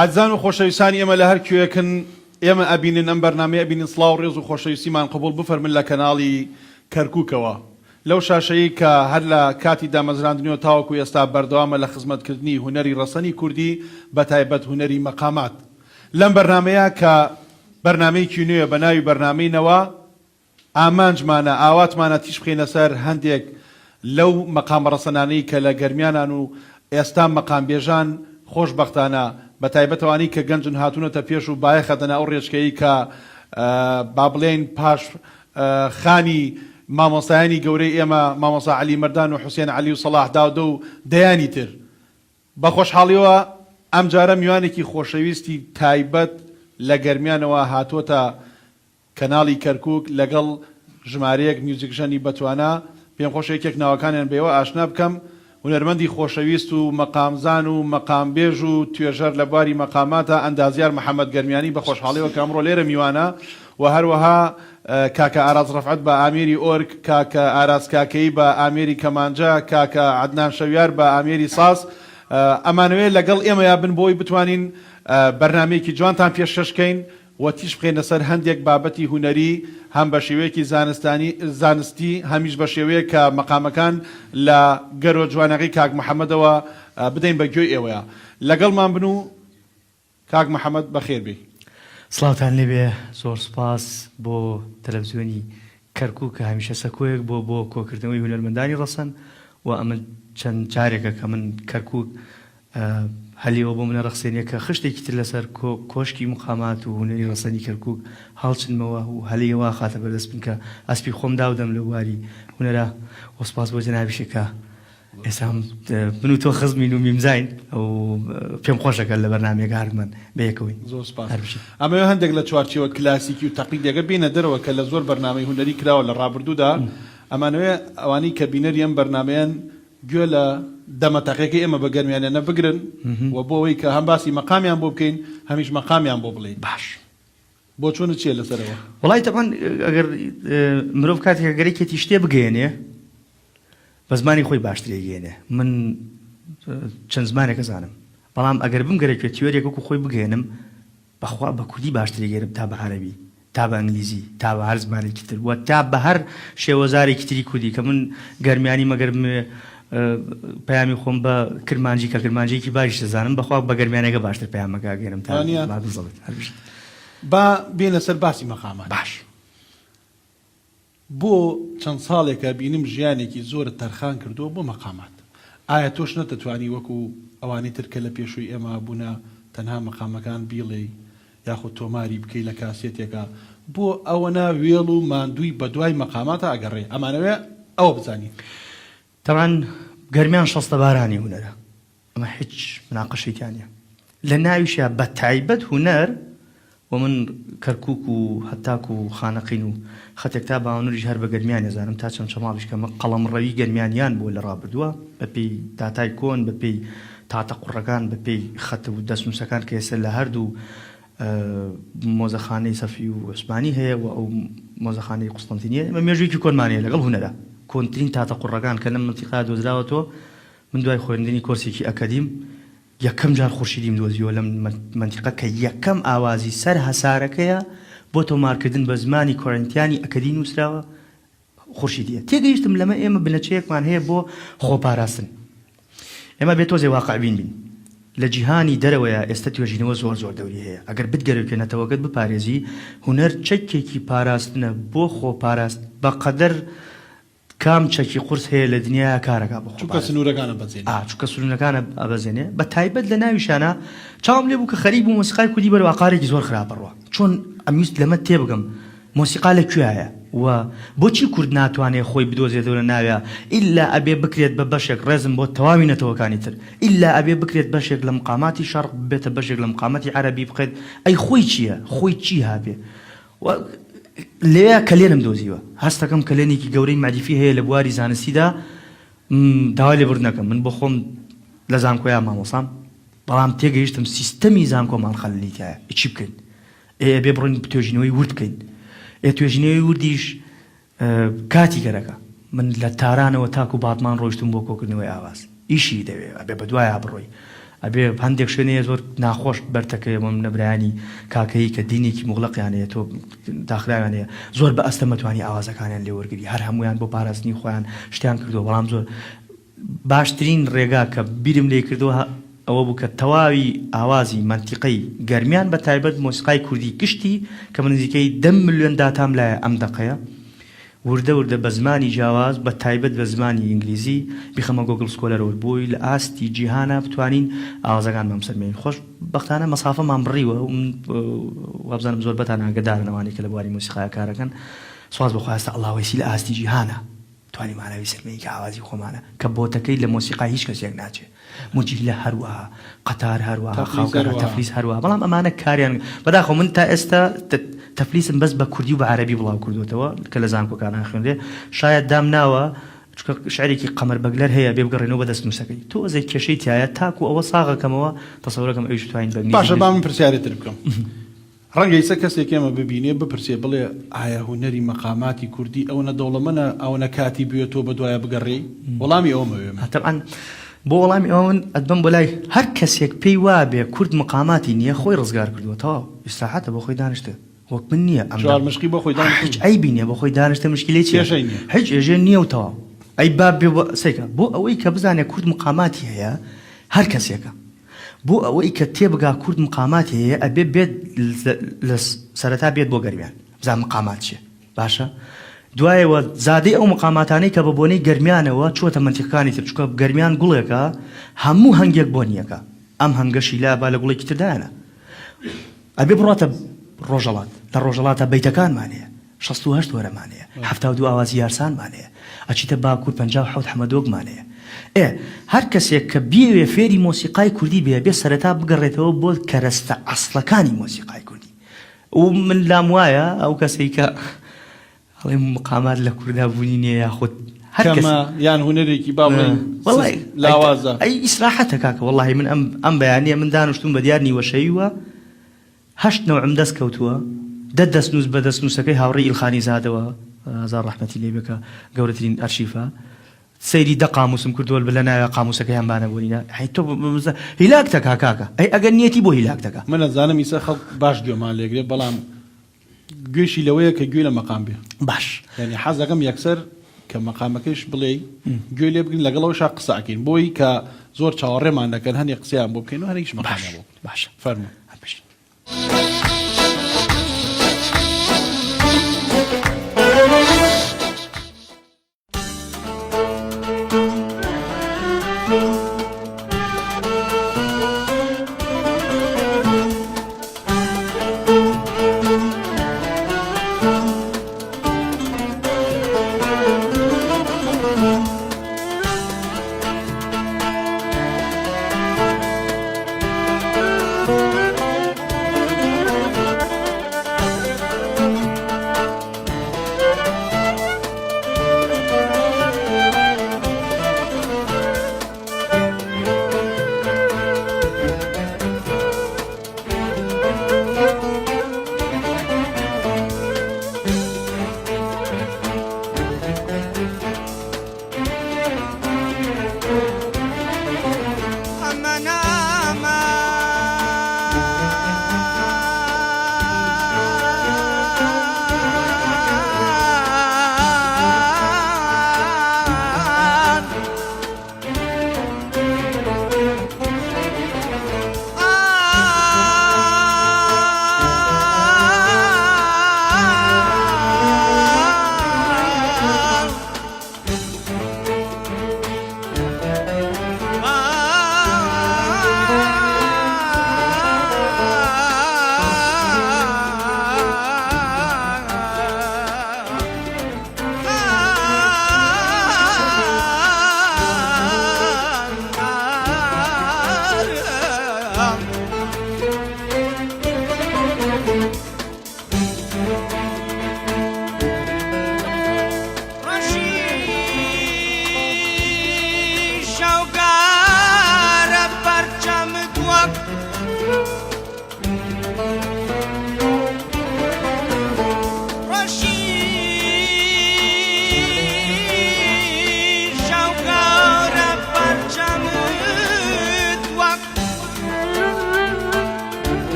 عزان و خۆشەویستانی ئێمە لە هەر کوێیەکن ئێمە ئەبینن ئەم بەرنامەیە ئەبینن سڵاو ڕێز و خۆشەویستیمان قبول بفەرمن لە کەناڵی کەرکووکەوە لەو شاشەیە کە هەر لە کاتی دامەزراندنەوە تاوەکو ئێستا بەردەوامە لە خزمەتکردنی هونەری ڕەسەنی کوردی بە تایبەت هونەری مەقامات. لەم بەرنامەیە کە بەرنامەیەکی نوێیە بە ناوی بەرنامەینەوە ئامانجمانە ئاواتمانە تیش بخینە سەر هەندێک لەو مەقام ڕەسەنانەی کە لە گەرمیانان و ئێستا مەقامبێژان خۆشبەختانە بە تایبەتەوانی کە گەنجن هاتوونەتە پێش و بایەخەدەنا ئەو ڕێچکەی کە با بڵێن پاش خانی مامۆستایانی گەورەی ئێمە مامۆستا عەلی مەردان و حوسێن عەلی و سەڵاح داودە و دەیانی تر بە خۆشحاڵیەوە ئەم جارە میوانێکی خۆشەویستی تایبەت لە گەرمیانەوە هاتووەتە کەناڵی کەرکووک لەگەڵ ژمارەیەک میوزیکژەنی بەتوانە پێم خۆش یەکێک ناوەکانیان بێەوە ئاشنا بکەم هونەرمەندی خۆشەویست و مەقامزان و مەقامبێژ و توێژەر لە بواری مەقاماتە ئەندازیار محەممەد گەرمیانی بە خۆشحاڵیەوە کامڕۆ لێرە میوانە و هەروەها کاکە ئاراز ڕەفعەت بە ئامێری ئۆرگ کاکە ئاراز کاکەی بە ئامێری کەمانجە کاکە عەدنان شەویار بە ئامێری ساز ئەمانەوێت لەگەڵ ئێمە یا بن بۆی بتوانین بەرنامەیەکی جوانتان پێشکەشکەین و تیش بخێنە سەر هەندێک بابەتی هونەری هەم بە شێوەیەکی زانستی هەمیش بە شێوەیە کە مەقامەکان لە گەرۆ جوانەکەی کاک محەممەدەوە بدەین بە گوێی ئێوەیە لەگەڵمان بن و کاک محەممەد بەخێر بێ. سڵاوتان لێبێ زۆر سپاس بۆ تەلەڤیزیۆنی کەرکووک کە هەمیشە سەکۆیەک بۆ کۆکردنەوەی هونەرمەندانی ڕەسەن و ئەمە چەند جارێکە کە من کەرکووک هەلیەوە بۆ منە ڕەخسێنیە کە خشتێکی تر لەسەر کۆشکی مقامات و هونەری ڕەسەنی کەرکووک هەڵچنمەوە و هەلیەوە خاتە بەردەست بن کە ئەسپی خۆم داودەم لە واری هونەرە وەسپاس بۆ جەنابیشێکە ئێستا من و تۆ خزمین و میمزین و پێم خۆشەکە لە بەرنامەیەک هەرمان بەیەکەوەی زۆر سپاس. ئەمەوە هەندێک لە چوارچێوە کلاسیکی و تەقلیدێکە بینە دەرەوە کە لە زۆر بەرنامەی هونەری کراوە لە ڕابردوودا ئەمانەوە ئەوانەی کە بینەری ئەم بەرنامەیان گوێ لە دەمەتەقەکەی ئەمە بە گەرمیانیانە بگرن و بۆ ئەوەی کە هەم باسی مەقامیان بۆ بکەین هەمیش مەقامیان بۆ بڵێین. باش بۆ چۆنت چیە لەسەرەوە؟ وڵای تەقەن ئەگەر مرۆڤ کاتێک گەرەێکی شتێ بگەێنێ بە زمانی خۆی باشتر گەێنێ. من چەند زمانێکە زانم بەڵام ئەگەر بم گەرەێک تیۆرێک وەکو خۆی بگەێنم بەخوا بە کوردی باشتر گێرم تا بە عەرەبی تا بە ئەنگلیزی تا بە هەر زمانێکی تر وە تا بە هەر شێوەزارێکی تری کوردی کە من گەرمیانی مەگەر پەیامی خۆم بە کرمانجی کە کرمانجیەکی باشی دەزانم بەخوا بە گەرمیانەکە باشتر پەیامەکە گێرم تا بزڵێت هەربشت. با بێنە سەر باسی مەقامات. باش بۆ چەند ساڵێکە بینم ژیانێکی زۆرت تەرخان کردووە بۆ مەقامات. ئایا تۆش نەتەتوانی وەکو ئەوانەی ترکە لە پێشووی ئێمە بوونە تەنها مەقامەکان بیڵێ یاخود تۆماری بکەی لە کاسێتێکە بۆ ئەوەنە وێڵ و ماندووی بە دوای مەقاماتە ئەگەڕێ ئەمانەوێ ئەوە بزانین. تەمان گەرمیان شەستە بارانی هونەرە ئەمە هیچ مناقەشەیتیانە لە ناویشە بە تایبەت هونەر و من کەرکووک و هەتاک و خانەقین و خەتێک تا باوەنوریش هەر بە گەرمیان نێزانم تا چەند چەماڵیش کەمە قەڵەمڕەوی گەرمیانیان بۆ لە ڕابردووە بەپێی داتای کۆن بەپێی تاتە قوڕەکان بەپێی خەت و دەستنووسەکان کە ئێستا لە هەردوو مۆزەخانەی سەفی و عوسمانی هەیە و ئەو مۆزەخانەی قوستەنتینیە ئەمە مێژوویەکی کۆنمانەیە لەگەڵ هونەرە کۆنترین تاتە قوڕەکان کە لەم منتیقا دۆزراوەتەوە. من دوای خوێندنی کۆرسێکی ئەکەدیم یەکەم جار خورشیدیم دۆزیەوە لەم منتیقە کە یەکەم ئاوازی سەر هەسارەکەیە بۆ تۆمارکردن بە زمانی کۆرنتیانی ئەکەدی نووسراوە خورشیدیە. تێگەیشتم لەمە ئێمە بنەچەیەکمان هەیە بۆ خۆپاراستن. ئێمە بێت تۆزێ واقعبین بین لە جیهانی دەرەوەیە ئێستا توێژینەوە زۆر دەوری هەیە ئەگەر بتگەرەوێنێتەوەگەت بپارێزی هونەر چەکێکی پاراستنە بۆ خۆپاراست بەقەدەر کام چەکی قورس هەیە لە دنیا کارەکە بخۆ چونکە سنوورەکانە بەزێنێ چونکە سنوورەکانە ئەبەزێنێ بە تایبەت لە ناویشانە چاوم لێ بوو کە خەریب و مۆسیقای کوردی بەرەو ئاقارێکی زۆر خراپەڕوە چۆن ئەمویست لەمە تێبگەم مۆسیقا لەکوێیە و بۆچی کورد ناتوانێت خۆی بدۆزێتەوە لە ناویە ئیلا ئەبێ بکرێت بە بەشێک ڕێزم بۆ تەواوی نەتەوەکانی تر ئیلا ئەبێ بکرێت بەشێک لە مقاماتی شەرق بێتە بەشێک لە مقاماتی عەرەبی بقێت ئەی خۆی چییە خۆی چی هابێ لێ کەلێنم دۆزیوە هەستەکەم کەلێنێکی گەورەی مادیفی هەیە لە بواری زانستیدا داوای لێبوردنەکەم من بۆ خۆم لە زانکۆیان مامۆسام بەڵام تێگەیشتم سیستەمی زانکۆمان خەلەلیتایە چی بکەین ئێ بڕۆین توێژینەوەی ورد بکەین توێژینەوەی وردیش کاتی گەرەکە من لە تارانەوە تاکو باتمان ڕۆیشتم بۆ کۆکردنەوەی ئاواز ئیشی دەوێت ئەبێ بە دوایە بڕۆی ئەبێ هەندێک شوێنەیە زۆر ناخۆش بەرتەکەی بۆم نەبرانی کاکەی کە دینێکی مغڵقیانەیە تۆ داخراوانەیە زۆر بە ئەستەمەتوانی ئاوازەکانیان لێ وەرگری هەر هەمویان بۆ پاراستنی خۆیان شتیان کردو بەڵام زۆر باشترین ڕێگا کە بیرم لێ کردەوە ئەوە بوو کە تەواوی ئاوازی منتیقەی گەرمیان بە تایبەت مۆسیقای کوردی گشتی کە نزیکەی 10 ملیۆن داتام لایە ئەم دەقەیە وردە وردە بە زمانی جیاواز بە تایبەت بە زمانی ئینگلیزی بیخەمە گۆگڵ سکۆلەرەوە بۆی لە ئاستی جیهانە بتوانین ئاوازەکان بەمسەرمێنین خۆش بەختانە مەسافەمان بڕیوە وابزانم زۆر بەتان ئاگدارن ئەوانەی کە لە بواری مۆسیقای کارەکەن سواز بەخواستە ئەڵڵا وەیسی لە ئاستی جیهانە توانی مانەوی سەرمەیی کە ئاوازی خۆمانە کە بۆتەکەی لە مۆسیقای هیچ کەسێک ناچێت موجیلە هەروەها قەتار هەروەها خاوکارە تەفلیس هەروەها بەڵام ئەمانە کاریان بەداخۆ من تا ئێستا تەفلیسم بەس بە کوردی و بە عەرەبی بڵاو کردوتەوە کە لە زانکۆکانان خوێندێ شاید دام ناوە چونکە شعرێکی قەمەر بەگلەر هەیە بێ بگەڕێنەوە بە دەستنووسەکەی تۆ ئەزەی کێشەی تایە تاکو ئەوە ساغەکەمەوە تەسەورەکەم ئەویش توانین بە باشە با من پرسیارێتتر بکەم ڕەنگە ئیسە کەسێک ئێمە ببینێ بپرسێ بڵێ ئایا هونەری مەقاماتی کوردی ئەوەنە دەوڵەمەنە ئەوەنە کاتی بوێتەوە بە دوایە بگەڕێ وەڵامی ئەومەوێمە طبعاً بۆ وەڵامی ئەوەن ئەدبم بۆ لای هەر کەسێک پێی وابێ کورد مقاماتی نییە خۆی ڕزگار کردووە تەواو ئیسراحەتە بۆ خۆی دانیشتە وەک من نییە جوار مشکی بۆ خۆی دانیشت هیچ عیبی نییە بۆ خۆی دانیشتە مشکلەی چیە کێشەی نییە. هیچ ئێژێ نییە و تەواو ئەی باب بێ سەیکە بۆ ئەوەی کە بزانێ کورد مقاماتی هەیە هەر کەسێکە بۆ ئەوەی کە تێبگا کورد مقاماتی هەیە ئەبێ بێت لە سەرەتا بێت بۆ گەرمیان بزان مقامات چیە باشە دوایەوە زادەی ئەو مقاماتانەی کە بە بۆنەی گەرمیانەوە چۆتە منتیقەکانی تر چکە گەرمیان گوڵێکە هەموو هەنگێک بۆنیەکە ئەم هەنگەشی لا با لە گوڵێکی تردایانە ئەبێ بڕاتە ڕۆژەڵات لە ڕۆژەڵاتە بەیتەکانمانەیە 68 وەرەمانەیە 72 ئاوازی یارسانمانەیە ئەچیتە باکوور 57 حەمەدۆگمانەیە هەر کەسێک کە بیەوێ فێری مۆسیقای کوردی بێ سەرەتا بگەڕێتەوە بۆ کەرەستە ئەسڵەکانی مۆسیقای کوردی و من لام وایە ئەو کەسەی کە هەڵێ مقامات لە کووردا بوونی نییە یاخود کەمە یان هونەرێکی با بڵێن لاوازە ئەی ئیسراحەتە کاکە وەڵڵاهی من ئەم بەیانیە من دانیشتوم بە دیار نیوەشەیوە 8 نەوعم دەست کەوتووە دەستنووس بە دەستنووسەکەی هاوڕێی ئیلخانی زادەوە ئازار ڕەحمەتی لێ بێ کە گەورەترین ئەرشیفە سەیری دە قاموسم کردووە بە لە ناوێ قاموسەکەیان بانە بوونینە تۆ هیلاکتە کاکە ئەی ئەگەر نیەتی بۆ هیلاکتەکە من ئەزانم ئیسە خەڵک باش گوێمان لێگرێت بەڵام گوێشی لەوەیە کە گوێ لە مەقام بێ باش یعنی حەزەکەم یەکسەر کە مەقامەکەش بڵێ گوێ لێ بگرین لەگەڵەوەشا قسەکەین بۆی کە زۆر چاوەڕێمان دەکەن هەنێ قسەیان بۆ بکەین و هەرێکش مەقامیان بۆ باش فەرموو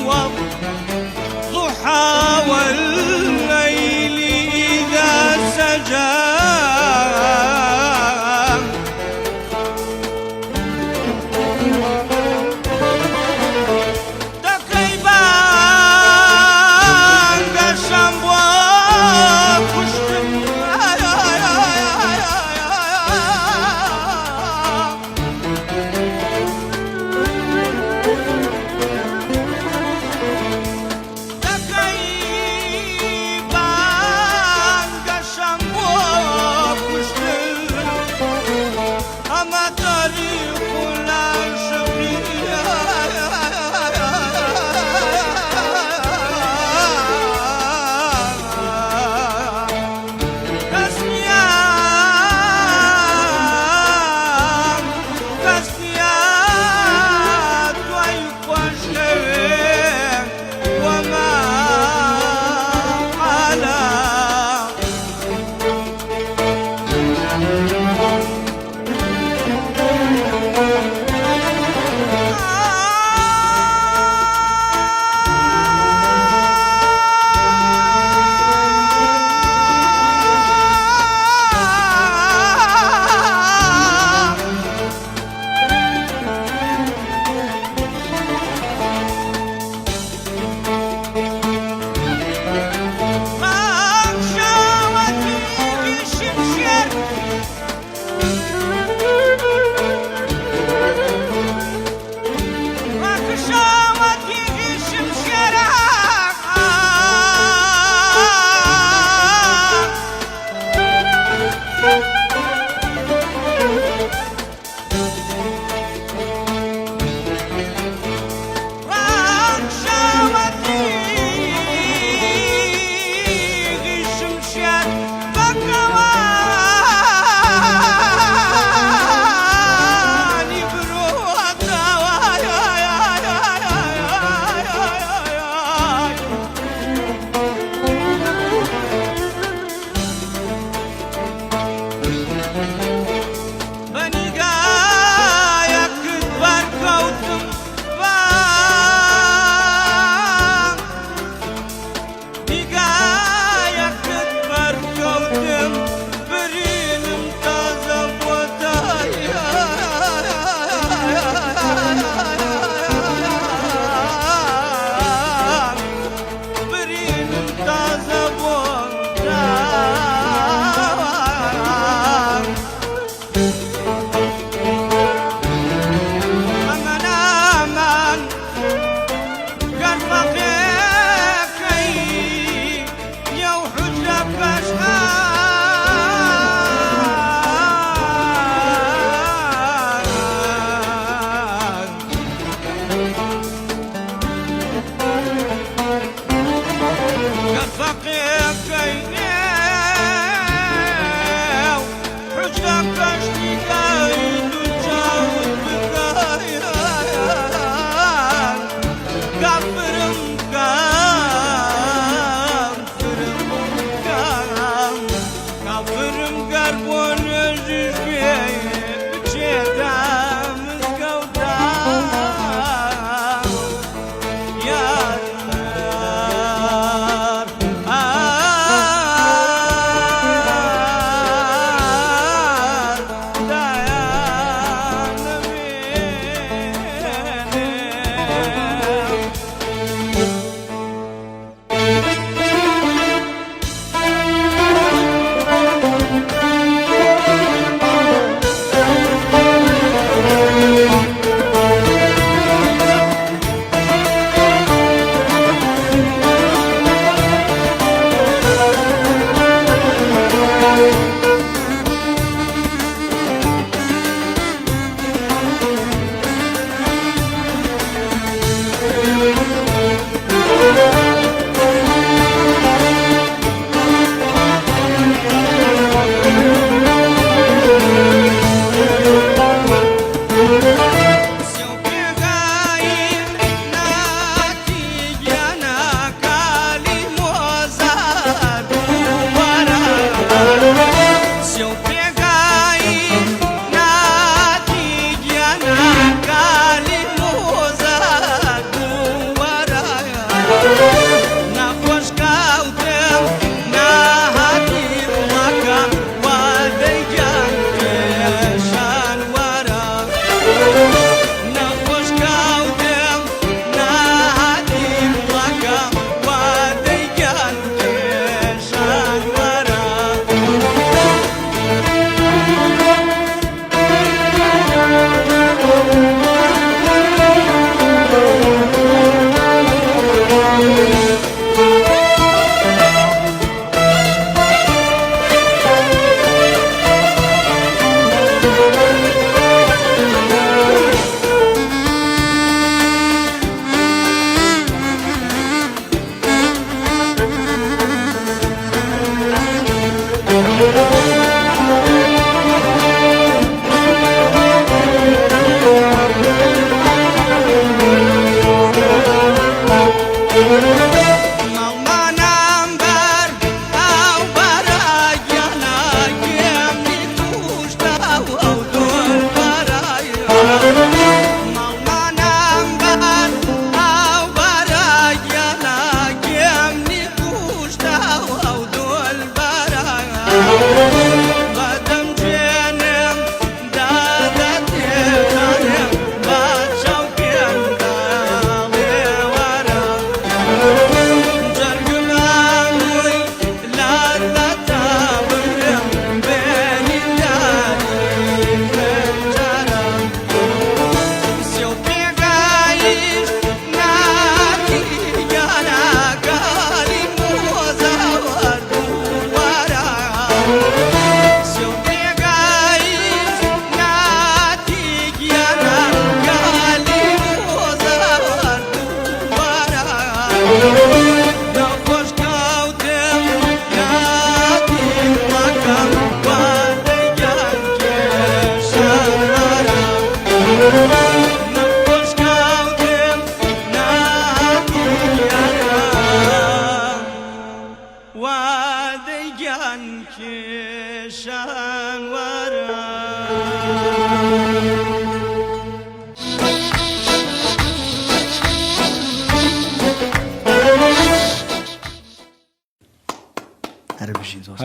والضحى والليل إذا سجى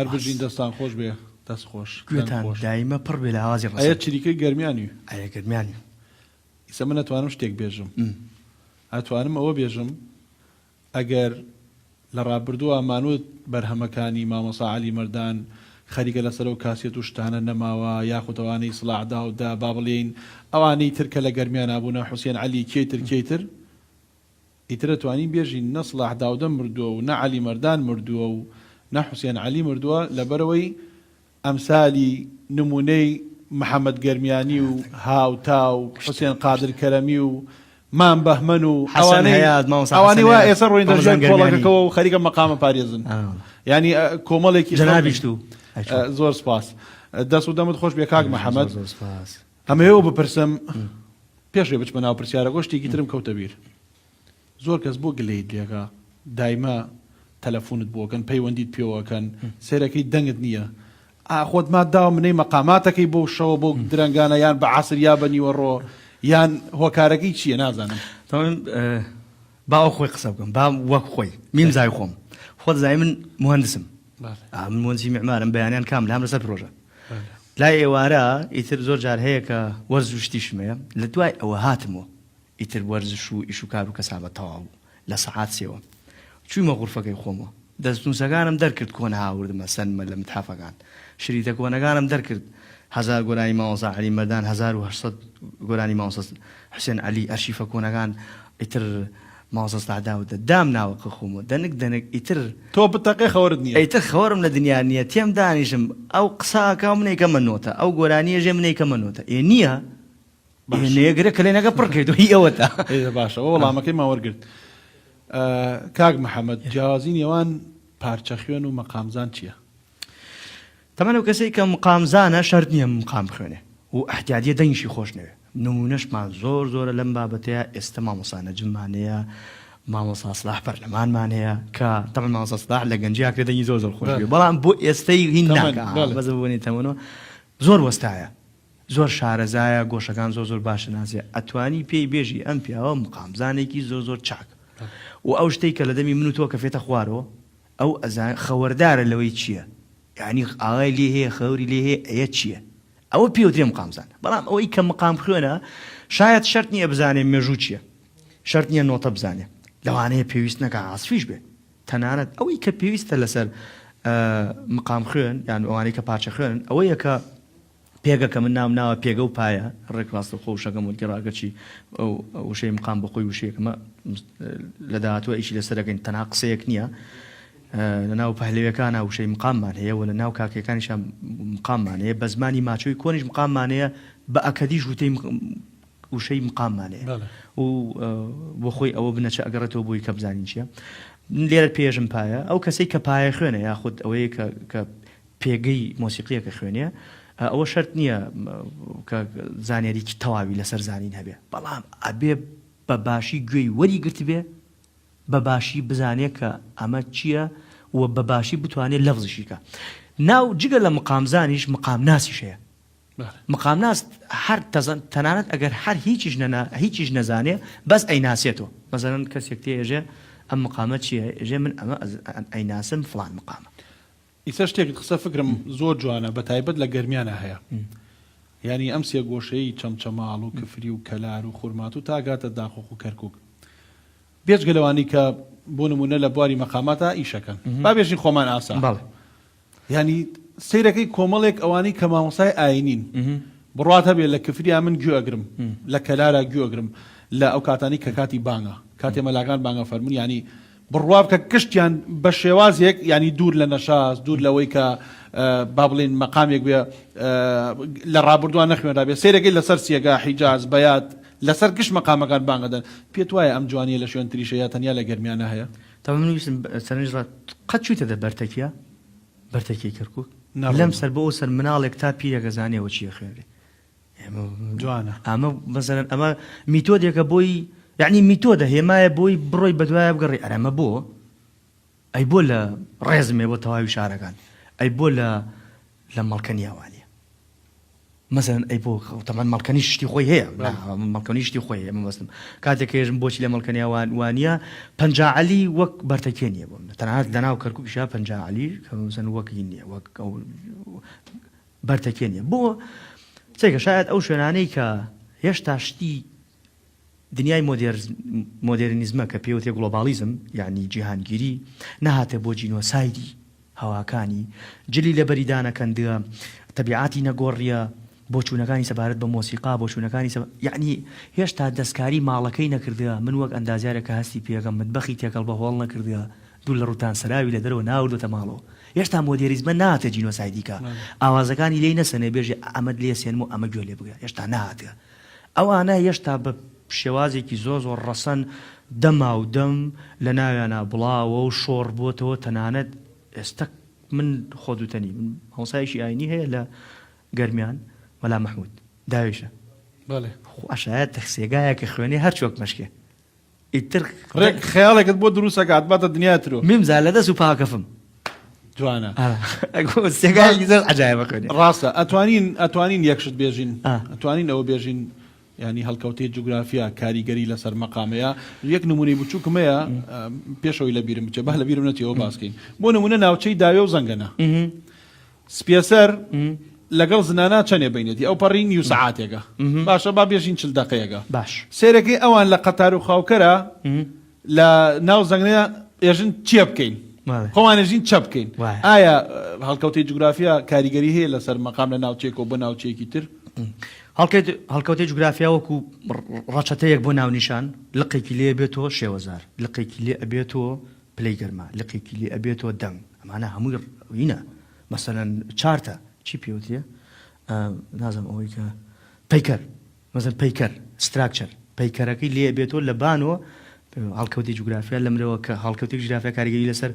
هەر بژین دەستان خۆش بێ دەست خۆش گوێتان دایمە پڕ بێ لە ئاوازی ڕست ئەیە چریکەی گەرمیانی ئەیە گەرمیانی ئیسە من ئەتوانم شتێک بێژم ئەتوانم ئەوە بێژم ئەگەر لە ڕابردووە مانوت بەرهەمەکانی مامۆسا عەلی مەردان خەریکە لەسەر و کاسێت و شتانە نەماوە یاخود ئەوانەی سڵاحدا و دا با بڵێین ئەوانەی ترکە لە گەرمیان نابوونە حوسێن عەلی کێتر ئیتر ئەتوانین بێژین نە سڵاح داودە مردووە و نە عەلی مەردان مردووە و نە حوسێن عەلی مردووە لەبەرەوەی ئەمسالی نمونەی محەممەد گەرمیانی و هاوتا و حوسێن قادر کەرەمی و مان بەهمەن و ئەوانەی وا ئێستا ڕۆین دەژیان کۆڵەکەەوە و خەریکە مەقامە پارێزن ینی کۆمەڵێکی جەنابیشت و زۆر سپاس دەست و دەمت خۆش بێ کاک محەممەد ئەمەوە بپرسم پێشێ بچمە ناو پرسیارە گۆشتێکی ترم کەوتە بیر زۆر کەس بۆ گلەیت لێگا دایمە تەلەفۆنت بۆکەن پەیوەندیت پێوەکەن سێرەکەی دەنگت نییە خۆت ما داوە منەی مەقاماتەکەی بۆ شەوە بۆ درەنگانە یان بە عاسر یا بە نیوەڕۆ یان هۆکارەکەی چییە نازانم باوە خۆی قسە بکەم با وەک خۆی میم زای خۆم خۆت زای من مهندسم من مهندسی معمارم بەیانیان کام لام لەسەر پرۆژە لای ئێوارە ئیتر زۆر جار هەیە کە وەرز و شتیشمەیە لە دوای ئەوە هاتمەوە ئیتر وەرزش و ئیش و کار و کەسابە تەواو لە سەعات سێوە چوویمە غورفەکەی خۆمەوە دەستنووسەکانم دەرکرد کۆن هاوردمە سەنمە لە متحافەکان شریتە کۆنەکانم دەرکرد 1000 گۆرانی مامۆسا عەلی مەردان 1800 گۆرانی مامۆسا حوسێن عەلی ئەرشیفە کۆنەکان ئیتر مامۆسا سەعداوتە دام ناوەکە خۆمەوە دەنگ ئیتر تۆ بتەقی خەوەرت نییە ئیتر خەوەرم لە دنیا نییە تێم دانیشم ئەو قساکە منێکە منۆتە ئەو گۆرانیە ژێ منێکە منۆتە نییە نێگرە کلێنەکە پڕکەیتەوە هی ئەوەتە باشە وەڵامەکەی ماوەرگرت کاک محەممەد جیاوازی نێوان پارچە خوێن و مەقامزان چییە؟ تەمەەن و کەسێک کە مقامزانە شەرت نییە مقام خوێنێ و احتیاجیە دەنگشی خۆشنەوێ نمونەشمان زۆر زۆرە لەم بابەتەیە ئێستا مامۆسا نەجممانەیە مامۆسا سڵاح پەرلەمانمانەیە کە تەمەن مامۆسا سڵاح لە گەنجیا کرێ دەنگی زۆر خۆش بەڵام بۆ ئێستەی هین بەزە بوونی تەمەنەوە زۆر وەستایە زۆر شارەزایە گۆشەکان زۆر باشە نازیە ئەتوانی پێی بێژی ئەم پیاوە مقامزانێکی زۆر چاک و ئەو شتێک کە لە دەمی من و تۆ کە فێتە خوارەوە ئەو خەوەردارە لەوەی چییە یعنی ئاغای لێ هەیە خەوری لێ هەیە ئەیە چییە ئەوە پێوترێ مقامزانە بەڵام ئەوەی کە مقام خوێنە شاید شەرت نییە بزانێ مێژوو چییە شەرت نییە نۆتە بزانێ لەوانەیە پێویست نەکە ئاسفیش بێ تەنانەت ئەوەی کە پێویستە لەسەر مقام خوێن یان ئەوانەی کە پارچە خوێن ئەوەیە کە پێگەکە من ناوە پێگە و پایە ڕێکڕاستە خۆشەکەم وگەڕاگەچی وشەی مقام بە خۆی وشەیەکمە لە داهاتوە ئیشی لەسەرەکەین تەنها قسەیەک نییە لە ناو پەهلەوەکانە وشەی مقاممان هەیە و لە ناو کاکەکانیشان مقاممان هەیە بە زمانی ماچۆی کۆنیش مقاممان هەیە بە ئەکەدیش وشەی مقاممان هەیە و بۆ خۆی ئەوە بنەچە ئەگەڕێتەوە بۆی کە بزانین چییە لێرە پێژم پایە ئەو کەسەی کە پایە خوێنە یاخود ئەوەیە کە پێگەی مۆسیقیەکە خوێنە ئەوە شەرت نییە کە زانیاریکی تەواوی لەسەر زانین هەبێ بەڵام ئەبێ بە باشی گوێی وەری گرت بێ بەباشی بزانێت کە ئەمە چییە و بەباشی بتوانێت لەفزشیکە ناو جگە لە مقامزانیش مقام ناسیش هەیە مقام ناس هەر تەنانەت ئەگەر هەر هیچیش نەزانێ بەس ئەیناسێتەوە مەسەڵەن کەسێک تێژێ ئەم مقامە چییە ئێژێ من ئەمە ئەیناسم فڵان مقامە ئیسا شتێکت قسە فکرم زۆر جوانە بە تایبەت لە گەرمیانە هەیە ینی ئەم سێ گۆشەی چەمچەماڵ و کفری و کەلار و خورمات و تاگاتە داخۆخ و کەرکک بێجگەلەوانی کە بۆ نمونە لە بواری مەقاماتە ئیشەکەن با بێژین خۆمان ئاسا ینی سیرەکەی کۆمەڵێک ئەوانی کە مامۆسای ئاینین بڕات هەبێت لە کفریا من گوێ ئەگرم لە کەلارە گوێ ئەگرم لە ئەو کاتانی کە کاتی بانگە کاتێ مەلاکان بانگە فەرمون ینی بڕواب کە کشتیان بە شێوازێک ینی دوور لە نەشاز دوور لەوەی کە با بڵێن مەقامێک بێ لە ڕابردووان نەخوێنرا بێ سیرەکەی لەسەر سێگا حیجاز بەیات لەسەر گشت مەقامەکان بانگەدەن پێت وایە ئەم جوانیە لە شوێن تریشەیە تەنیا لە گەرمیانە هەیە تا من ویستم سەرنجڕات قەت چوویتە دە بەرتەکیە بەرتەکی کەرکک لەم سەر بۆ سەر مناڵێک تا پیرەکە زانێەوە چیە خوێنێ جوانە ئەمە مەسەرەن ئەمە میتۆدێکە بۆی یعنی میتۆدە هێمایە بۆی بڕۆی بەدوایە بگەڕی ئەرەمە بۆ ئەی بۆ لە ڕێزمێ بۆ تەواوی شارەکان ئەی بۆ لە مەڵکەنیاوانیە مەسەرەن ئەی بۆ تەمان مەڵکەنی شتی خۆی هەیە مەڵکەنی شتی خۆی هەیە مەبەستم کاتێک هێژم بۆچی لە مەڵکەنیاوان وانە پەنجاعەلی وەک بەرتەکێ نییە بۆ تەنانەت لەناو کەرکووکیشا پەنجاعەلی کە مەسەن وەکی نییە وەک بەرتەکێ نییە بۆ چێکە شاید ئەو شوێنانەی کە هێشتا شتی دنیای مۆدێرنیزمە کە پێوتێ گلۆبالیزم یعنی جیهانگیری نەهاتە بۆ جینۆسایدی هەواکانی جلی لە بەریدانەکەندە تەبیعاتی نەگۆڕیە بۆ چوونەکانی سەبارەت بە مۆسیقا بۆ چوونەکانی یعنی هێشتا دەستکاری ماڵەکەی نەکردووە من وەک ئەندازیارێکە هەستی پێەکەم متبەخی تێکەڵ بە هۆڵ نەکردووە دوو لە ڕوتان سەراوی لە دەرەوە ناوردوتە ماڵەوە هێشتا مۆدێریزمە ناتە جینۆسایدیکە ئاوازەکانی لێی نەسەنێ بێژێ ئەمەد لێ سێنم و ئەمە گوێ لێ بگە هێشتا ناتە ئەوانە هێشتا بە شێوازێکی زۆر ڕەسەن دەما و دەم لە ناویانە بڵاوە و شۆڕ بۆتەوە تەنانەت ئێستا من خۆدوتەنی من هەوسایشی ئاینی هەیە لە گەرمیان وەلا مەحموود داویشە ئەشایەت تەخسێگایە کە خوێنێ هەر چۆک مەشکێ ئیتر خەیاڵێکت بۆ دروستەکات باتە دنیاترۆ میمزا لە دەست و پاکەفم جوانە سێگایەکی زۆر عەجایبە خوێنێ ڕاستە ئەتوانین یەکشت بێژین ئەتوانین ئەوە بێژین ینی هەڵکەوتەی جوگرافیا کاریگەری لەسەر مەقامەیە یەک نمونەی بچووکمەیە پێشەوەی لە بیرم بچێ با لە بیرم نەچێەوە باسکەین بۆ نمونە ناوچەی داوێ و زەنگەنە سپێسەر لەگەڵ زنانە چەندێ بینێتی ئەو پەڕین و سەعاتێکە باشە با بێژین چل دەقەیەکە باش سێرەکەی ئەوان لە قەتار و خاوکەرە لە ناو زەنگەنە ئێژن چیە بکەین خۆوانێژین چە بکەین ئایا هەڵکەوتەی جوگرافیا کاریگەری هەیە لەسەر مەقام لە ناوچێکەوە بۆ ناوچەیەکی تر هەڵکەوتەی جوگرافیا وەکو ڕەچەتەیەک بۆ ناونیشان لقێکی لێ بێتەوە شێوەزار لقێکی لێ ئەبێتەوە پلەی گەرما لقێکی لێ ئەبێتەوە دەنگ ئەمانە هەمووی وینە مەسەلەن چارتە چی پێوتیە نازم ئەوەی کە پەیکەر مەسەن پەیکەر ستراکچەر پەیکەرەکەی لێ بێتەوە لە بانەوە هەڵکەوتی جوگرافیا لەمرەوە کە هەڵکەوتی جوگرافیا کاریگەری لەسەر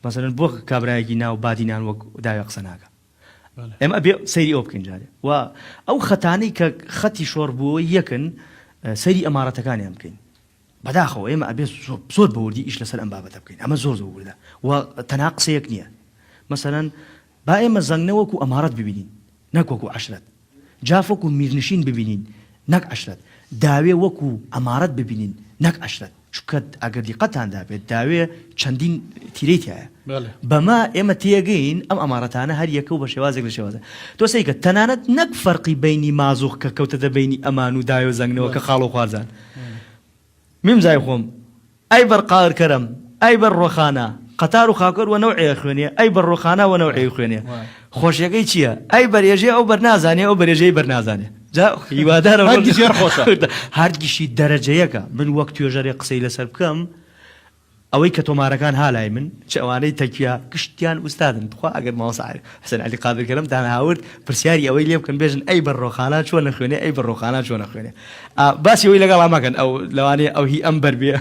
مەسەلەن بۆ کابرایەکی ناو بادینان وەک داوای قسە ناکە ئێمە بێ سەیری ئەو بکەین جارێ و ئەو خەتانەی کە خەتی شۆڕبووە یەکن سەیری ئەمارەتەکانیان بکەین بەداخەوە ئێمە ئەبێ زۆر بەوردی ئیش لەسەر ئەم بابەتە بکەین ئەمە زۆر وردە و تەنها قسەیەک نییە مەسەلەن با ئێمە زەنگنەوەکو ئەمارەت ببینین نەک وەکو عەشرەت جافۆک و میرنشین ببینین نەک عەشرەت داوێ وەکو ئەمارەت ببینین نەک عەشرەت چونکە ئەگەر دیقەتاندا بێت داوێ چەندین تیرێتیایە بەما ئێمە تێگەین ئەم ئەمارەتانە هەر یەکە و بە شێوازێک لە شێوازە تۆ سەیکە تەنانەت نەک فەرقی بینی مازوخ کە کەوتەدە بینی ئەمان و داوێ و زەنگنەوە کە خاڵ و خوارزان میمزای خۆم ئەی بەرقاڕکەرم ئەی بەرڕۆخانە قەتار و خاکەر و نەوعێ خوێنێ ئەی بەرڕۆخانە و نەوعێ خوێنێ خۆشیەکەی چییە ئەی بەرێژێ ئەو بەرنازانێ ئەو بەرێژەی بەرنازانێ هیوادارە هەرگیشی دەرەجەیەکە من وەک توێژەرێ قسەی لەسەر بکەم ئەوەی کە تۆمارەکان هالای من چەوانەی تەکیا گشتیان ئوستادن خوا ئەگەر ماوەسا حەسەن عەلی قادرکەرەم داناورد پرسیاری ئەوەی لێ بکەن بێژن ئەی بەڕۆخانە چۆن نەخوێنێ ئەی بەڕۆخانە چۆن نەخوێنێ باسی ئەوەی لەگەڵ مەکەن ئەو لەوانەیە ئەو هی ئەمبەر بێ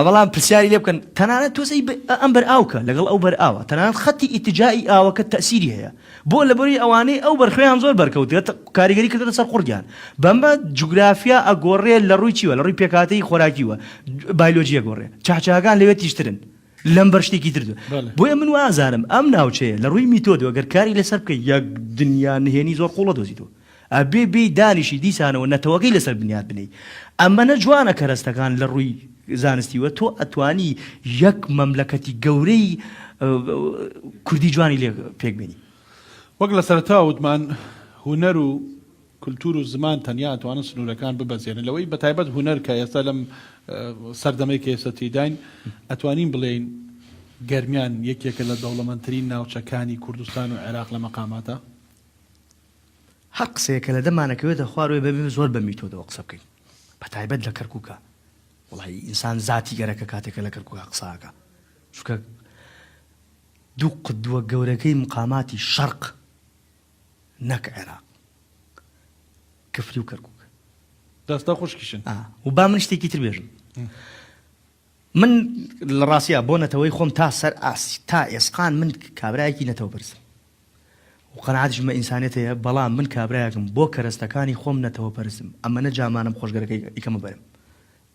بەڵام پرسیاری لێ بکەن تەنانەت تۆزەی ئەمبەر ئاوکە لەگەڵ ئەو بەر ئاوە تەنانەت خەتی ئیتیجایی ئاوەکە تەسیری هەیە بۆ لەبەری ئەوانەی ئەو بەرخوێیان زۆر بەرکەوتێت کاریگەری کردنە سەر قورگیان بەمبە جوگرافیا ئەگۆڕێ لە ڕووی چیوە لە ڕووی پێکاتەی خۆراکیوە بایۆلۆجیە گۆڕێ چاچاکان لەوێ تیشترن لەم بەر شتێکی تردو بۆیە من وازانم ئەم ناوچەیە لە ڕووی میتۆدەوە گەر کاری لەسەر بکە یەک دنیا نهێنی زۆر قوڵە دۆزیتەوە ئەبێ بێ دانیشی دیسانەوە نەتەوەکەی لەسەر بنیاد بنەی ئەمە نەجوانە کەرەستەکان لە ڕووی زانستیوە تۆ ئەتوانی یەک مەملەکەتی گەورەی کوردی جوانی لێ پێک بێنی وەک لە سەرەتا وتمان هونەر و کولتور و زمان تەنیا ئەتوانن سنوورەکان ببەزێنن لەوەی بەتایبەت هونەر کە ئێستا لەم سەردەمەی کە ئێستا تێداین ئەتوانین بڵێین گەرمیان یەکێکە لە دەوڵەمەندترین ناوچەکانی کوردستان و عێراق لە مەقاماتە هەر قسەیەکە لە دەمانەکەوێتە خواروێ بەبێ زۆر بە میتۆدەوە قسە بکەین بەتایبەت لە کەرکووکە وڵی ئینسان ذاتی گەرەکە کاتێکە لە کەرکووکە قساکە چونکە دوو قدووە گەورەکەی مقاماتی شەرق نەک عێراق کفری و کەرکووک دەستا خوشکیشن و با من شتێکی تر بێژم من لە ڕاستیە بۆ نەتەوەی خۆم تا سەر ئاسی تا ئێسقان من کابرایەکی نەتەوە برسم و قەنەعاتیشم بە ئینسانیەت هەیە بەڵام من کابرایەکم بۆ کەرەستەکانی خۆم نەتەوە پەرستم ئەمەنە جامانم خۆشگەرەکەی ئیکەمە بەرم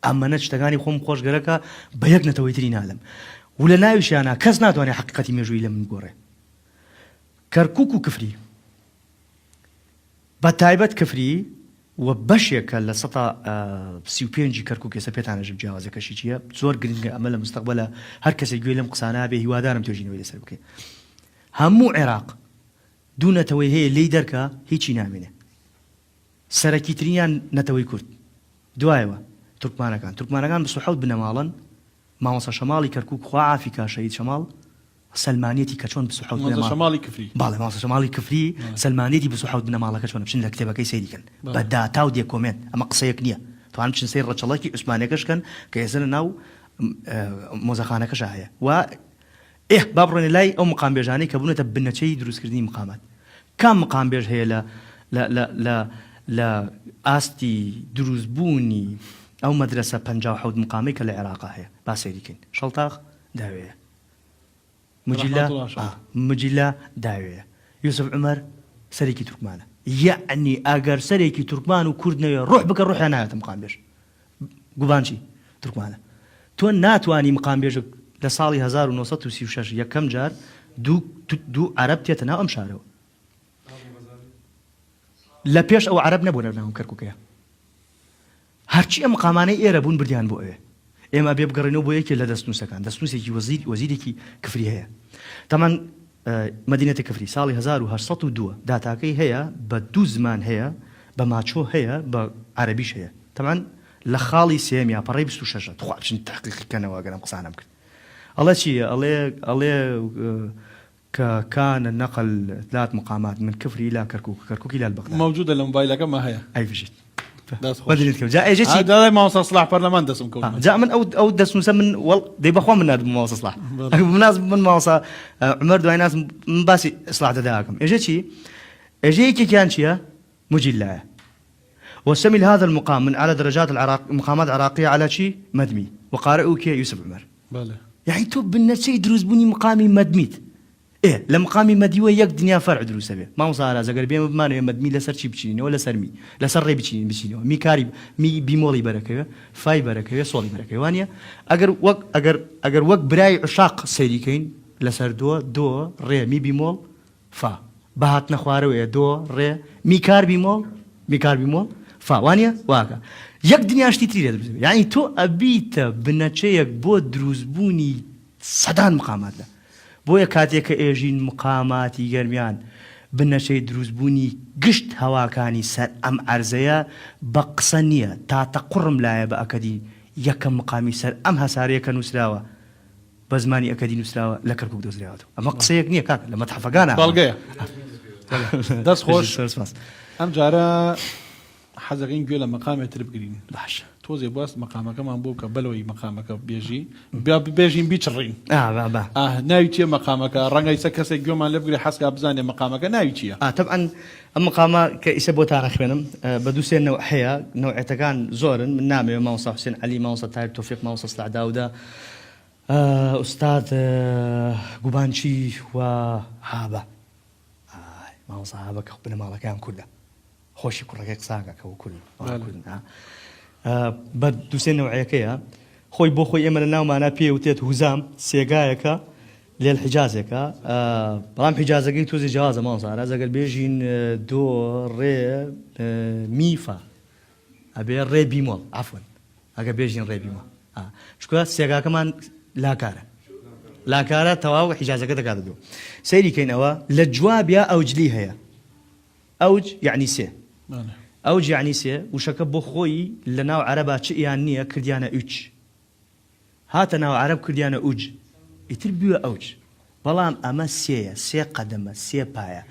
ئەمەنە شتەکانی خۆم خۆشگەرەکە بە یەک نەتەوەی تری نالم و لە ناویشیانە کەس ناتوانێت حقیقەتی مێژووی لە من گۆڕێ کەرکووک و کفری بە تایبەت کفری و بەشێکە لە 35 کەرکووک ێستا پێتانەژم جیاوازەکەشی چییە زۆر گرنگە ئەمە لە مستەقبەلە هەر کەسێک گوێ لەم قسانە بێ هیوادارم توێژینەوەی لەسەر بکەین هەموو عێراق دوو نەتەوەی هەیە لی دەرکە هیچی نامێنێ سەرەکیترینیان نەتەوەی کورد دوایەوە تورکمانەکان بسوحەوت بنەماڵن مامۆستا شەماڵی کەرکووک خوا عافیکا شەهید شەماڵ سلمانیەتی کە چۆن بسوحەوت بنەماڵ شەماڵی کفری باڵێ مامۆستا شەماڵی کفری سلمانیەتی بسوحەوت بنەماڵەکە چۆن بچن لە کتێبەکەی سەیریکەن بە داتا و دێکۆمێنت ئەمە قسەیەک نییە توان بچن سەیر ڕەچەڵەکی عوسمانیەکەشکەن کە ێزە لە ناو مۆزەخانەکەش هەیە و با بڕۆنێ لای ئەو مقامبێژانەی کە بوونەتە بنەچەی دروستکردنی مقامات کام مقامبێژ هەیە لە ئاستی دروستبوونی ئەو مەدرسە 57 مقامی کە لە عێراقا هەیە با سەیریکەین شەڵتاخ داوێیە مجیلا داوێیە یوسف عومەر سەرێکی تورکمانە یعنی ئەگەر سەرێکی تورکمان و کورد نەوێ ڕۆح بکە ڕۆحیان نایەتە مقامبێژ گوبانچی تورکمانە تۆ ناتوانی مقامبێژ لە ساڵی 1936 یەکەم جار دوو عەرەب تێتە ناو ئەم شارەوە لە پێش ئەو عەرەب نەبوون لە ناو کەرکووکەیە هەرچی ئەم مقامانەی ئێرە بوون بردیان بۆ ئەوێ ئێمە بێ بگەڕێنەوە بۆ یەکێ لە دەستنووسەکان دەستنووسێکی وەزیرێکی کفری هەیە تەمان مەدینەتی کفری ساڵی 1902 داتاکەی هەیە بە دوو زمان هەیە بە ماچۆ هەیە بە عەرەبیش هەیە تەمان لە خاڵی سێمیا پەڕەی 26 تخوا بچن تحقیقکەنەوە گەرم قسانم کرد ئەڵێ چییە ئەڵێ کە کانە نەقل ثلاث مقامات من كفري إلى كركوك إلى البغداد موجودة الموبايل كما هي أي فيجيت بدلت جاء اجتي هذا ما وصل صلاح برلمان دسم كون جاء من او دس من دي بخوا من هذا ما وصل صلاح بالمناسبة من ما وصل عمر دوي ناس مباسي اصلاح داكم اجيتي كان شيء مجلة وسمي هذا المقام من اعلى درجات مقامات عراقية على شيء مدمي وقارئوك يوسف عمر بله يعني تو بالنسي دروز بني مقامي مدميت إيه لمقامي مديوة يك دنيا فرع دروسه به ما وصار هذا قريب يوم بمانه مدمي لسر شيء بتشيني ولا سرمي لسر ري بتشيني مي كاري مي بيمولي بركة فاي بركة صولي بركة وانيا أجر وق براي عشاق سيريكين لسر دو ري مي بيمول فا بهات نخواره ويا دو ري مي كار بيمول فا وانيا واقع يك دنيا اشتي تريد يعني تو أبيت بنتشيك بود دروزبوني صدان مقامات له بۆیە کاتێک کە ئێژین مقاماتی گەرمیان بنەشەی دروستبوونی گشت هەواکانی سەر ئەم عەرزەیە بە قسە نییە تاتە قوڕم لایە بە ئەکەدی یەکەم مقامی سەر ئەم هەسارەیەکە نووسراوە بە زمانی ئەکەدی نووسراوە لە کەرکووک دۆزراوەتەوە ئەمە قسەیەک نییە کاکە لە مەتحەفەکانە بەڵگەیە دەست خۆش ئەم جارە حەزەکەین گوێ لە مەقامێتر بگرین باش تۆزێ باست مەقامەکەمان بوو کە بەلەوەی مەقامەکە بێژی بێژین بیچڕین با ناوی چیە مەقامەکە ڕەنگە ئیسە کەسێک گوێمان لێ بگرێ حەزکا بزانێ مەقامەکە ناوی چییە طبعا ئەم مقامە کە ئیسە بۆتانە خوێنم بە دووسێن نەوە هەیە نەوعەتەکان زۆرن من نامەوێ مامۆستا حوسێن عەلی مامۆستا تایر تۆفیق مامۆستا سڵاح داوودە ئوستاد گوبانچی و هابە مامۆستا هابە کە بنە ماڵەکەیان کوردە خۆشی کوڕەکەی قساکە کە کوردن بە دووسێن نەوعەکەیە خۆی بۆ خۆی ئێمە لە ناومانە پێ وتێت هوزام سێگایەکە لێل حجازێکە بەڵام حجازەکەی تۆزی جیازە ماوەسارە ئەگەر بێژین دۆ ڕێ میفا ئەبێ ڕێ بیمۆڵ عەفوەن ئەگە بێژین ڕێ بیمۆڵ چکە سێگاکەمان لاکارە تەواو حجازەکە دەکاتە دۆ سەیری کەینەوە لە جوابیا ئەوجلی هەیە ئەوج یعنی سێ ئەوج یعنی سێ وشەکە بۆ خۆی لە ناو عەرەبا چ ئیان نییە کردیانە ئوچ هاتە ناو عەرەب کردیانە ئوج ئیتر بووە ئەوج بەڵام ئەمە سێیە سێ قەدەمە سێ پایە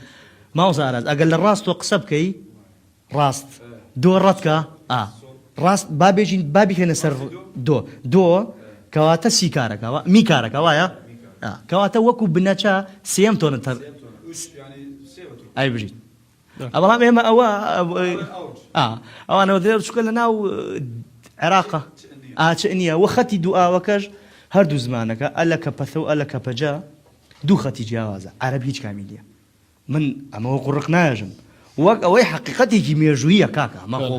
ماوەزارەز ئەگەر لە ڕاست تۆ قسە بکەی ڕاست دۆ ڕەتکە ڕاست بابێژین بابیکەنە سەر دۆ کەواتە سی کارەکەوە می کارەکە وایە کەواتە وەکو بنەچە سێم تۆنە ئای بژیت بەڵام ئێمە ئەوانەوە دێ چکە لە ناو عێراقە ئاچ نییە وە خەتی دوو ئاوەکەش هەردوو زمانەکە ئەلە کە پەثە و ئەلە کە پەجا دوو خەتی جیاوازە عەرەب هیچ کامیلیە من ئەمەوە قوڕق ناژم وەک ئەوەی حەقیقەتێکی مێژوویە کاکە ئەمە خۆ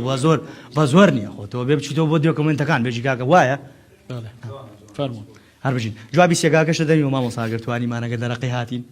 بە زۆر نییە خۆتەوە بێ بچیتەوە بۆ دۆکمنتەکان بێژی کاکە وایە هەر بژین جوابی سێگاکەشە دەوی مامۆساگەر توانیمانەگە دەرەقی هاتین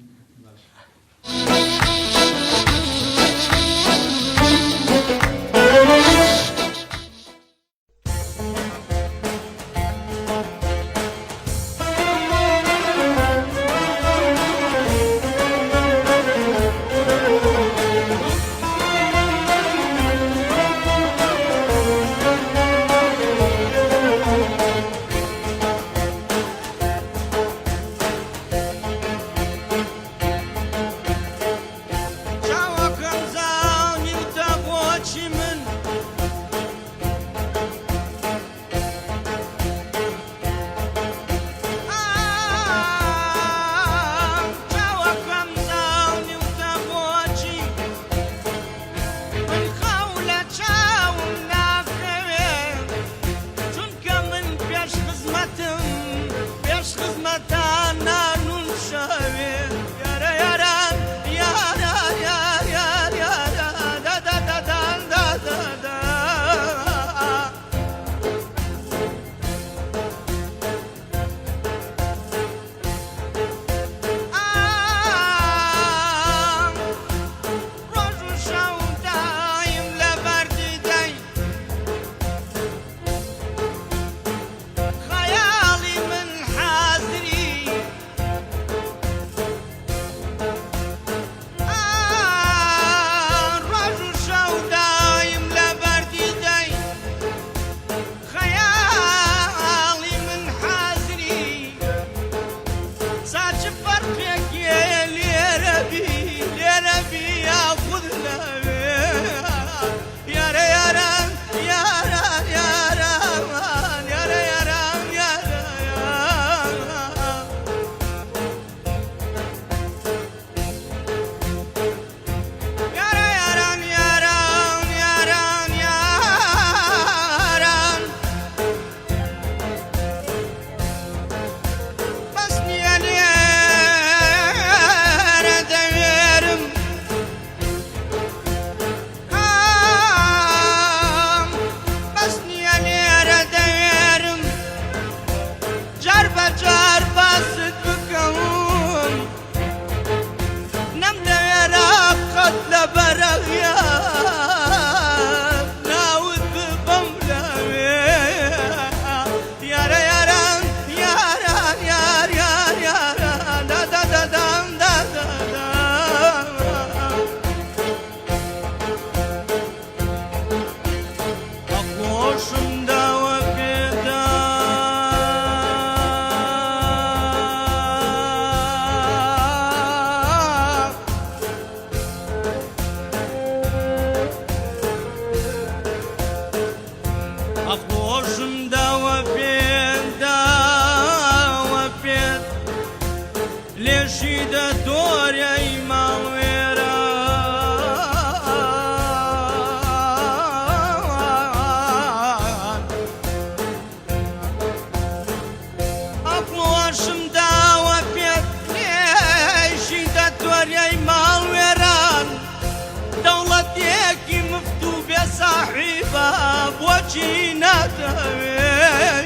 بۆچی ناتەوێت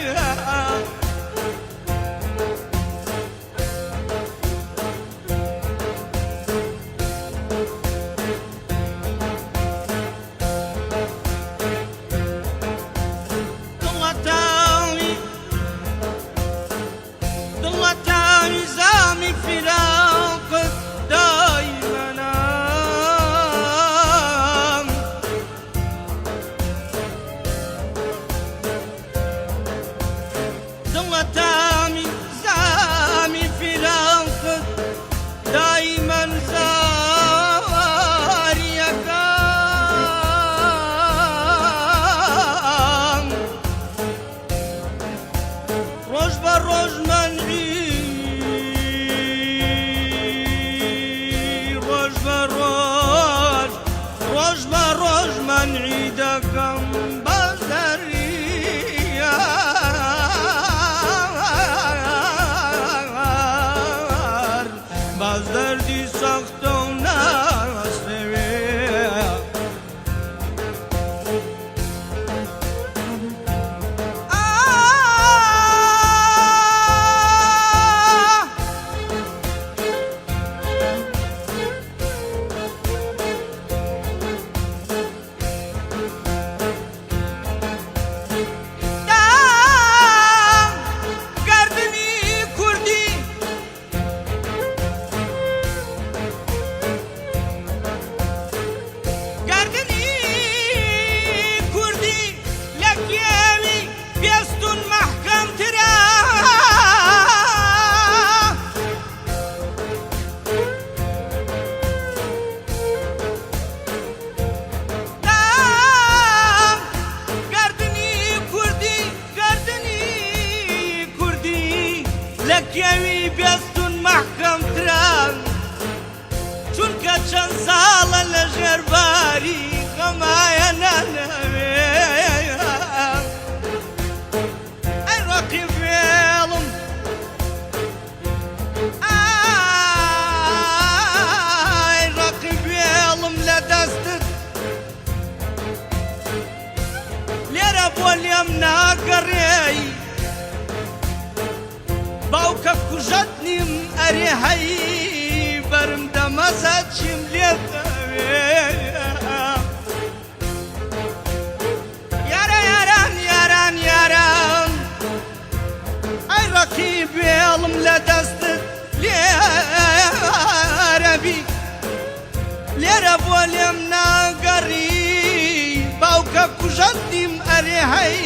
دڵەتاوی زامی فراقت دایمەنام دڵەتاوی زامی فراقت دایمەن زاریەکەم ڕۆژ بە ڕۆژ منعی ڕۆژ بە ڕۆژ منعی دەکەم بە زەریار باز دەردی سەختە و ناسەوێت لەکێوی بێستون مەحکەمتران چونکە چەند ساڵە لە ژێرباری غەمایە نانەوێت ئەی ڕەقیب وێڵم ئای ڕەقیب وێڵم لە دەستت لێرە بۆ لێم ناگەڕێی باوکە کوژەت نیم ئەرێ هەی بەرم دەمەزە چیم لێ دەوێت یارە یاران یاران یاران ئەی ڕەقیب وێڵم لە دەستت لێرەبی لێرە بۆ لێم ناگەڕی باوکە کوژەت نیم ئەرێ هەی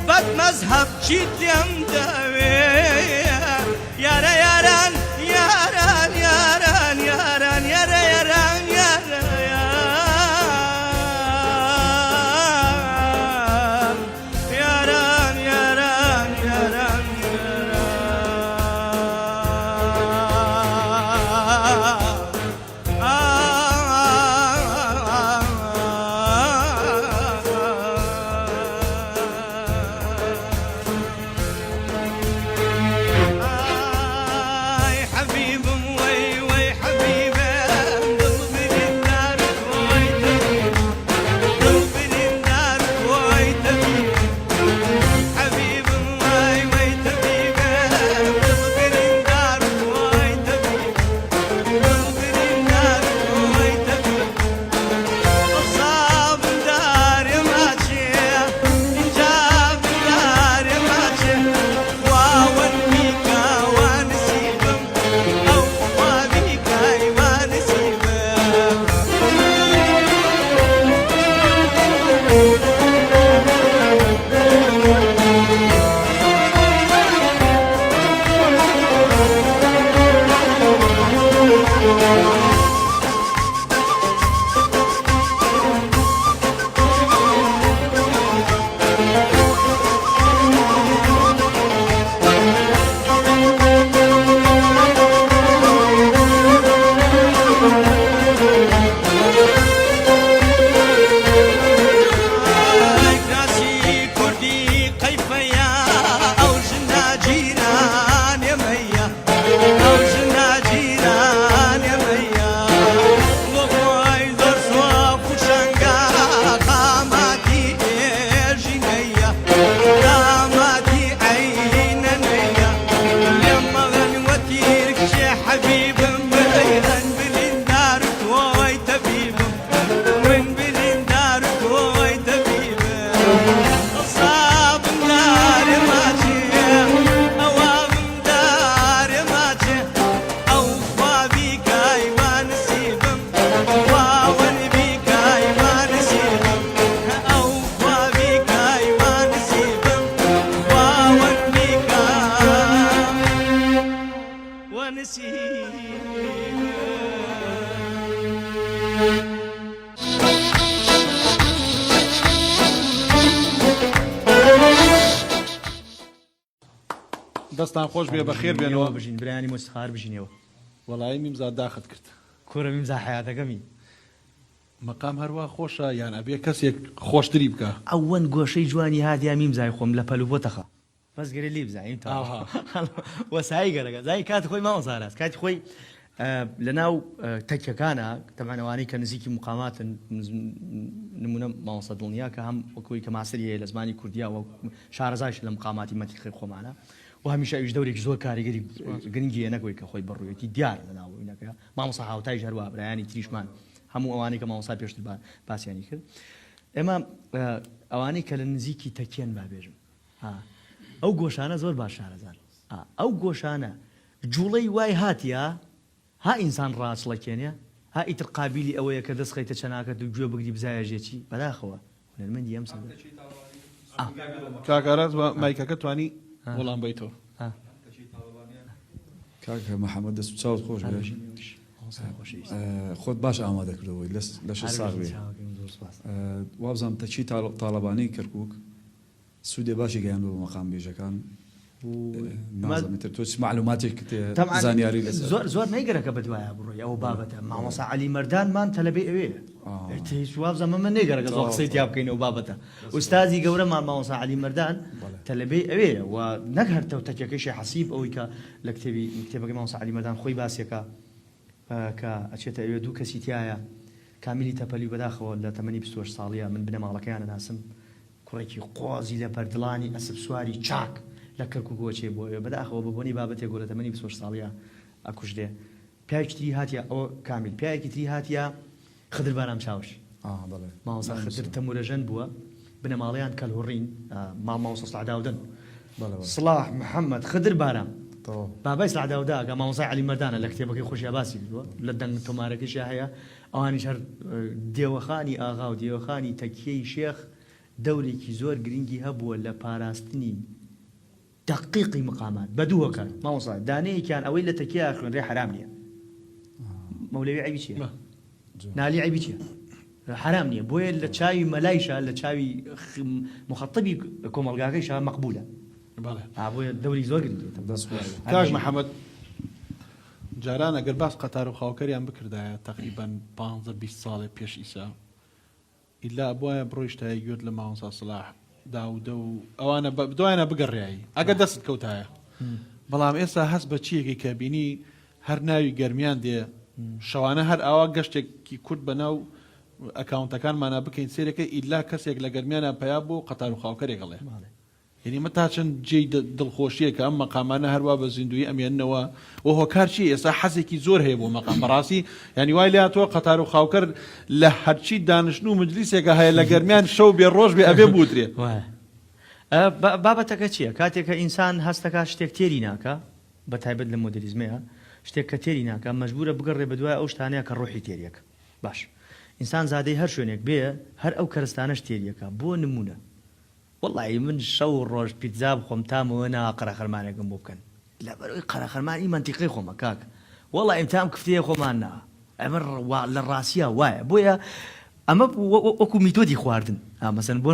بەد مەزهەب چیت لێم دەوێت یارە یاران یاران یاران یاران یارە یاران یارە یاران یاران یاران دەستان خۆش بێ بەخێر بێنەوە بێنەوە بژین برایانی مۆسیقار بژینەوە وەڵی میمزاد داخت کرد کوڕە میمزا حیاتەکەمی مەقام هەروە خۆشە یان ئەبێ کەسێک خۆشتری بکە ئەوەن گۆشەی جوانی هادیا میمزای خۆم لە پەلو بۆ تەخە بەس گەرە لی بزانین ئاها. وەسایی گەرەگە زای کات خۆی ماوەزاراست کاتی خۆی لە ناو تەکیەکانە تەمانەوانی کە نزیکی مقاماتن نمونە ماوەسە دڵنیا کە هەم وەکوی کە ماسری هەیە لە زمانی کوردیا و شارەزایش لە مقاماتی مەتیقی خۆمانە و هەمیشە ئەویش دەورێکی زۆر کاریگەری گرنگی نەکەوەی کە خۆی بڕوویەتی دیار لە ناوەوەینەکە مامۆسا هاوتایش هەروە برایانی تریشمان هەموو ئەوانەی کە مامۆسا پێشتر باسییانی کرد ئێمە ئەوانەی کە لە نزیکی تەکیەن بابێژم ئەو گۆشانە زۆر باش شارەزان ئەو گۆشانە جوڵەی وای هاتیە ها ئینسان ڕاچڵەکێنێ ها ئیتر قابلی ئەوەیە کە دەست خەیتە چەناکەت و گوێ بگری بزایەژێکی بەداخەوە هونەرمەندی ئەم سەد کاگەڕاز بە مایکەکە توانی وەڵام بیتەوە کاکە محەممەد دەست چاوت خۆش بێ خۆت باش ئامادە کردەوەی لە ش ساغ بێ وابزانام تەچی تاالبانی کەرکک سوودێ باشی گەیان بە مەقام بێژەکان نازانێتتر تۆ معلوماتێک زانیاری زۆر نەیگەرەکە بەدوایە بڕۆی ئەو بابەتە مامۆسا علی مەردانمان تەلەبێ ئەوەیە وابزانام من نەیگەرەکە زۆر قسەی تیا بکەینەوە بابەتە ئوستازی گەورەمان مامۆسا علی مەردان تەلەبێ ئەوەیە و نەک هەرتە و تەکیەکەیشی حەسیب ئەوەی کە لە کتێبەکەی مامۆسا علی مەردان خۆی باسیەکە کە ئەچێتە ئەوێ دوو کەسی تایە کامیلی تەپەلی بەداخەوە لە تەمەنی 28 ساڵیە من بنەماڵەکەیانە ناسم کوڕێکی قۆزی لە بەردڵانی ئەسب سواری چاک لە کەرکووکۆچێ بۆ بەداخەوە بەبوونی بابەتێک گۆ لە تەمەنی 28 ساڵیە ئەکوژدێ پیاوێکی تری هاتیە ئەوە کامیل پیاوێکی تری هاتیە خدر بارام چاوش ماوەسا خدر تەمورەژەن بووە بنەماڵیان کەلهوڕین مامۆسا سعداودن سڵاح محەممەد خدر بارام بابای سعداودا کە مامۆسای علی مەردانە لە کتێبەکەی خۆشییا باسی کردووە لە دەنگ تۆمارەکەشی هەیە ئەوانیش هەر دێوەخانی ئاغا و دێوەخانی تەکیەی شێخ دەورێکی زۆر گرنگی هەبووە لە پاراستنی دقیقی مقامات بە دووەکە مامۆسا دانەیەکیان ئەوەی لە تەکیە خوێنرێ حرام نییە مەولەوی عیبی چییە نالی عیبی چییە حرام نییە بۆیە لە چاوی مەلایشە لە چاوی مخەتەبی کۆمەڵگاکەیشە مەقبولە بۆیە دەوری زۆر کاک محەممەد جاران ئەگەر باس قەتار و خاوکەریان بکردایە تقریبا 15-20 ساڵێ پێش ئیسا ئیلا بۆیە بڕۆیشتایە گوێت لە مامۆسا سڵاح داودە و ئەوانە دوایانە بگەڕیایی ئەگەر دەست کەوتایە بەڵام ئێستا هەست بە چیەکەی کە بینی هەر ناوی گەرمیان دێ شەوانە هەر ئاوا گەشتێکی کورد بە ناو ئەکاونتەکانمانە بکەین سێرەکە ئیلا کەسێک لە گەرمیانە پیا بۆ قەتار و خاوکەرێکڵێ یعنی مە چەند جێی دڵخۆشیە کە ئەم مەقامانە هەروە بە زیندوی ئەمێننەوە و هۆکارچی ئێستا حەزێکی زۆر هەیە بۆ مەقام بەڕاستی ینی وای لە تۆ قەتار و خاوکەر لە هەرچی دانشتن و مجلیسێکە هەیە لە گەرمیان شەو بێ ڕۆژ بێ ئەبێ بوترێ بابەتەکە چییە کاتێک کە ئینسان هەستەکە شتێک تێری ناکە بە تایبەت لە مۆدلیزمەیە شتێک کە تێری ناکە مەجبورە بگەڕێ بە دوای ئەو شتانەیە کە ڕۆحی تێریەکە باش ئینسان زادەی هەر شوێنێک بێ هەر ئەو کەرستانەش تێریەکە بۆ نمونە والله من شەو ڕۆژ پیتزا بخۆم تامەوە نا قەرەخەرمانێکم بۆ بکەن لەبەرەوەی قەرەخەرمانی منتیقی خۆمە کاک والله ئیمتام کفتەیە خۆمان نا ئەمە لە ڕاستیە وایە بۆیە ئەمە وەکو میتۆدی خواردن مەسەن بۆ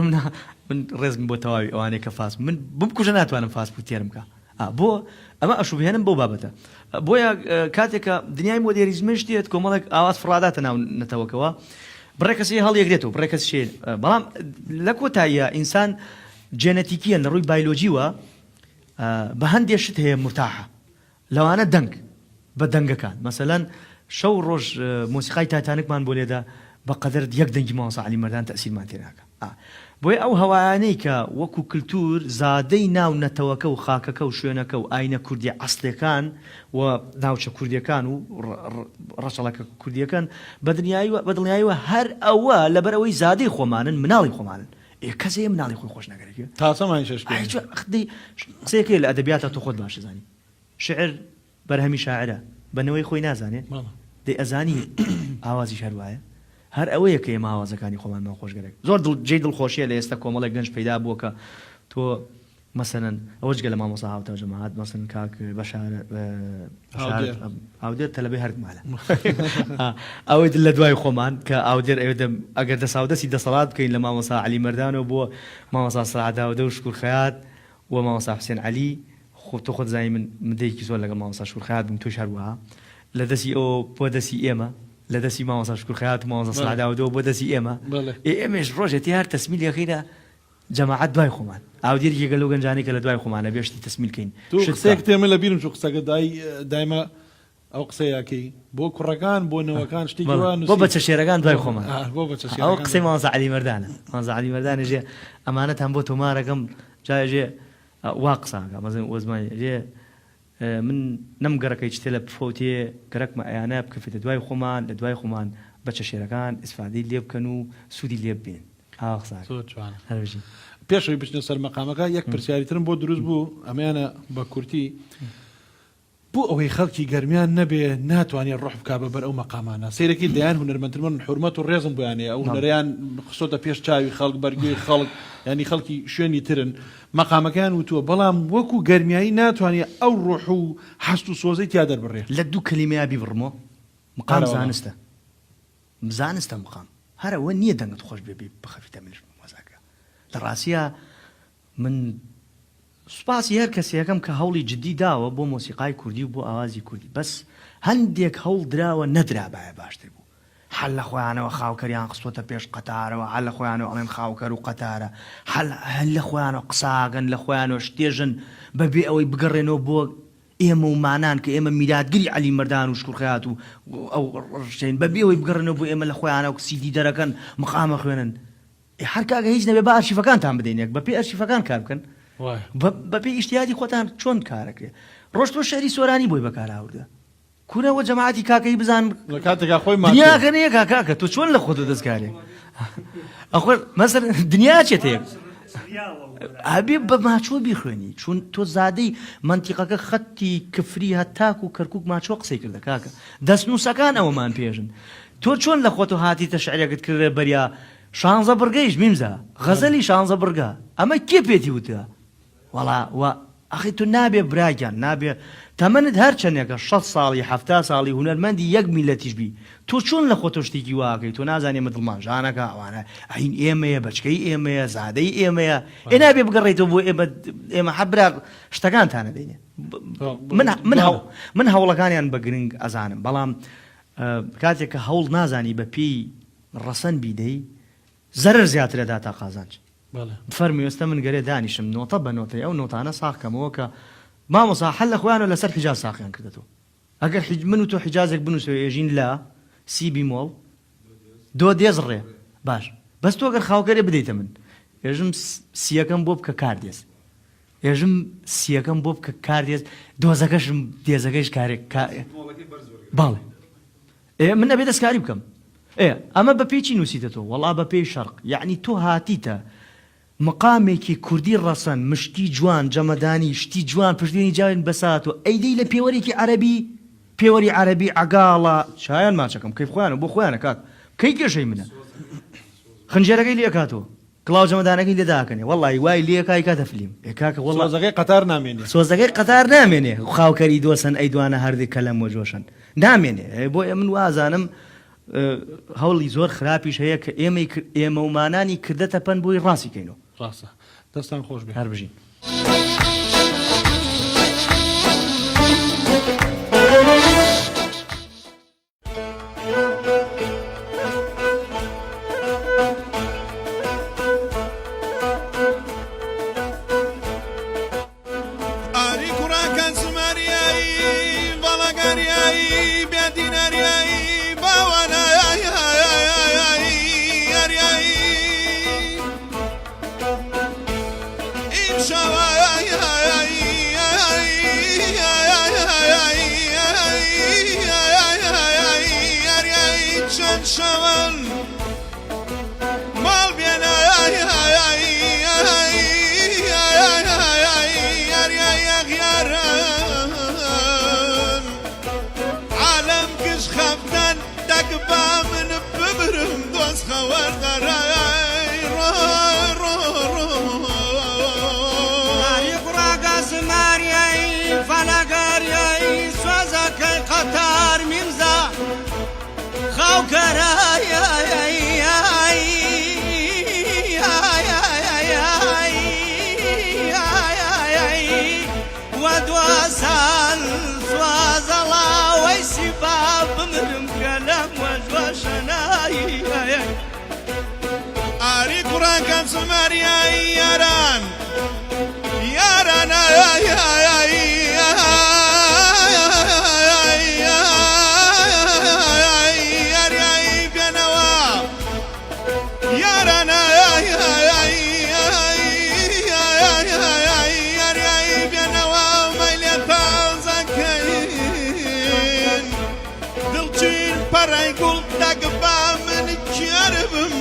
من ڕێزم بۆ تەواوی ئەوانەیە کە فاس من بمکوژە ناتوانم فاس بوو تێرم بکە بۆ ئەمە ئەشوبهێنم بۆ بابەتە بۆیە کاتێکە دنیای مۆدێریزمش دێت کۆمەڵێک ئاواز فڕاداتە ناو نەتەوەکەوە بڕێکەسی هەڵیەکرێتەوە بڕێکەس شێن بەڵام لە کۆتاییە ئینسان جێنەتیکیە لە ڕووی بایلۆجیوە بە هەندێک شت هەیە مرتاحە لەوانە دەنگ بە دەنگەکان مەسەلەن شەو ڕۆژ مۆسیقای تایتانکمان بۆ لێدا بەقەدر یەک دەنگی مامۆسا علی مەردان تەئسیرمان تێ ناکە بۆیە ئەو هەوایانەی کە وەکو کللتور زادەی ناو نەتەوەکە و خاکەکە و شوێنەکە و ئاینە کوردی ئەسڵەکان و ناوچە کوردیەکان و ڕەچەڵەکە کوردیەکان بە دڵنیاییوە هەر ئەوە لەبەرەوەی زادەی خۆمانن مناڵی خۆمانن کەسێ مناڵی خۆی خۆش نەگەرێت تاسەمان شش قسەیەکەی لە ئەدەبیاتە تۆ خۆت باش زانی شعر بەرهەمی شاعرە بەنەوەی خۆی نازانێت دەی ئەزانی ئاوازی هەروایە هەر ئەوەیە کە ئێمە ئاوازەکانی خۆمانمان خۆشگەرێک زۆر جێی دڵخۆشیە لە ئێستا کۆمەڵێک گەنج پەیدا بووە کە تۆ مەسەنەن ئەوەش گە لە مامۆسا هاوتە جەماعەت مەسەن کاک بەشار ئاودێر تەلەبەی هەرمالە ئەوەی لە دوای خۆمان کە ئاودێر ئەگەر دەساودەسی دەسەڵات بکەین لە مامۆسا علی مەردانەوە بۆ مامۆسا سەعداودە و شکور خەیات و مامۆسا حوسێن عەلی خۆ تۆ خۆت زانی من مدەیەکی زۆر لەگەڵ مامۆستا شکورخەیات بووم تۆش هەروەها لە دەستی ئەو بۆ دەستی ئێمە لە دەستی مامۆستا شکورخەیات و مامۆستا سەعداوەدەوە بۆ دەستی ئێمە ئێمەش ڕۆژێتی هەر تەسمیل یەخیرە جەماعەت دوای خۆمان ئاودێرێکە لەو گەنجانەی کە لە دوای خۆمانە بێشتی تەسمیلکەین قسەیەک تێمە لە بیرم چوو قسەکە دایمە ئەو قسەیەکەی بۆ کوڕەکان بۆ نەوەکان شتێکی وان بۆ بەچە شێرەکان دوای خۆمان ئەو ئەو قسەی مامۆستا عەلی مەردانە مامۆستا عەلی مەردانە ژێ ئەمانەتان بۆ تۆمارەکەم جایژێ وا قساکە مەزن وەزمانی ژێ من نەمگەڕەکەی چتێ لە پفۆتێ گەرەکمە ئەیانە بکەفێتە دوای خۆمان لە دوای خۆمان بەچە شێرەکان ئیسفادەی لێ بکەن و سوودی لێ ببێن ئاوا قساکە هەرژی پێشەوەی بچنە سەر مەقامەکە یەک پرسیاریترم بۆ دروست بوو ئەمەیانە بە کورتی بۆ ئەوەی خەڵکی گەرمیان نەبێ ناتوانێت ڕۆح بکا بەبەر ئەو مەقامانە سەیرەکی دەیان هونەرمەندترمن حورمەت و ڕێزم بۆیانەیە ئەو هونەریان خسۆتە پێش چاوی خەڵک بەرگوێی خەڵک ینی خەڵکی شوێنی ترن مەقامەکەیان وتووە بەڵام وەکو گەرمیایی ناتوانێت ئەو ڕۆح و حەست و سۆزەی تیا دەربڕێ لە دوو کەلیمەیە بیبڕمەوە مقام زانستە زانستە مقام هەرەوە نییە دەنگت خۆش بێ بخەفیتە منش وەزاکە لە ڕاستیە من سوپاسی هەر کەسێکەکەم کە هەوڵی جددی داوە بۆ مۆسیقای کوردی و بۆ ئاوازی کوردی بەس هەندێک هەوڵ دراوە نەدرابایە باشتر بوو هەل لە خۆیانەوە خاوکەریان خستۆتە پێش قەتارەوە هەل لە خۆیانەوە ئەڵێن خاوکەر و قەتارە هەل لە خۆیانەوە قساگەن لە خۆیانەوە شتێژن بەبێ ئەوەی بگەڕێنەوە بۆ ئێمە و مانان کە ئێمە میراتگری عەلی مەردان و شکورخەیات و ئەو ڕشتین بەبێ ئەوەی بگەڕێنەوە بۆ ئێمە لە خۆیانەوە سیدی دەرەکەن مقامە خوێنن هەر کاکە هیچ نەبێ بە ئەرشیفەکانتان بدەینێک بە پێی ئەرشیفەکان کار بکەن بەپێی ئیشتیادی خۆتان چۆن کارەکرێ ڕۆژ تۆ شەری سۆرانی بۆی بەکاراوردە کورەوە جەماعەتی کاکەی بزان لە کاتێکا خۆی دنیاکەنەیە کاکە تۆ چۆن لە خۆتە دەستکارێ ئەخۆ مەسەر دنیا چێتەیەک ئەبێ بە ماچۆ بیخوێنی چون تۆ زادەی منتیقەکە خەتی کفری هەتاک و کەرکووک ماچۆ قسەی کردە کاکە دەستنووسەکان ئەوەمان پێژن تۆ چۆن لە خۆت و هاتیتە شعرێکت کردێ بەریا شانزە بڕگەیش میمزە غەزەلی شانزە بڕگە ئەمە کێ پێتی وتە وەڵا وە ئەخی تو نابێ براگیان نابێ تەمەنت هەر چەندێکە 6 ساڵی 7 ساڵی هونەرمەندی یەک میلەتیش بی تۆ چۆن لە خۆتۆ شتێکی واکەی تۆ نازانێ مدڵمان ژانەکە ئەوانە ئەین ئێمەیە بەچکەی ئێمەیە زادەی ئێمەیە ئێ نابێ بگەڕێتەوە بۆ ئێمە حەبرا شتەکانتانە دەینێ من هەوڵەکانیان بە گرنگ ئەزانم بەڵام کاتێک کە هەوڵ نازانی بە پێی ڕەسەن بیدەی زەرر زیاترەدا تا قازانج فەرمی وێستە من گەرێ دانیشم نۆتە بە نۆتەی ئەو نۆتانە ساخکەمەوە کە مامۆستا هەل لە خۆیانەوە لەسەر حیجاز ساخیان کردەوە ئەگەر من و تۆ حیجازێک بنووسەوە ێژین لە سی بیمۆڵ دۆ دێز ڕێ باش بەس تۆ گەر خاوکەرێ بدەیتە من ێژم سیەکەم بۆ بکە کار دێز ێژم سیەکەم بۆ بکە کار دێز دۆزەکەشم دێزەکەیش کارێک باڵێ من نەبێ دەستکاری بکەم ئەمە بە پێی چی نووسیتە تۆ وەڵا بە پێی شەرق یعنی تۆ هاتیتە مقامێکی کوردی ڕەسەن مشتی جوان جەمەدانی شتی جوان پشتێنی جاوێن بەساتەوە ئەیدەی لە پێوەرێکی عەرەبی پێوەری عەرەبی عەگاڵە چایان ماچەکەم کەی خۆیانە بۆ خۆیانە کاک کەی گێشەی منە خنجێرەکەی لێ کاتەوە کڵاو جەمەدانەکەی لێداکەنێ وەڵی وای لێکای کاتە فلیم کاکە سۆزەکەی قەتار نامێنێ سۆزەکەی قەتار نامێنێ خاوکەری دۆسن ئەیدوانە هەردێک کە لەم وەجۆشن نامێنێ بۆ من وازانم هەوڵی زۆر خراپیش هەیە کە ئێمە ومانانی کردەتە پەن بۆی ڕاستی کەینەوە ڕاستە دەستان خۆش بێ هەر بژین ئاری کوڕاکان سماریایی بەڵەگەریایی بێدینەریایی شەوەن ماڵ بێنە یاریارن عالم گشت خەفتەن دەکبا من ببرم دۆست خەوەردەرای ئاری کوڕاکە سماریایی فەلەگەریایی سۆزەکەی قەتار میمزە کوڕەکە زمەریایی یاران یاران یاریایی بێنەوە یاران یاریایی بێنەوە مەیلێ تازەکەین دڵچین پەڕەی گوڵ دەگبا من کێربم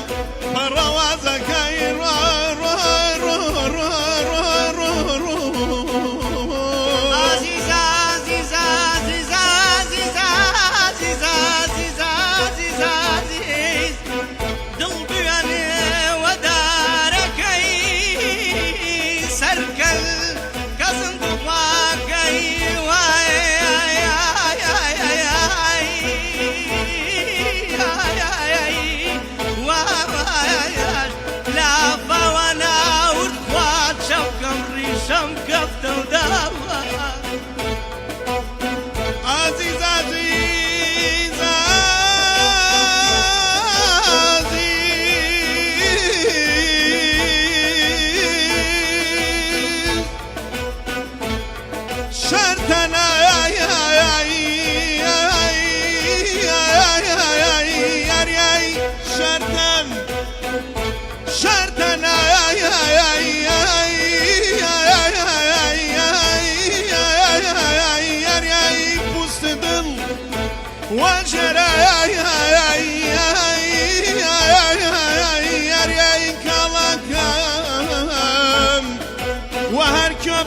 پەڕەوازەکەی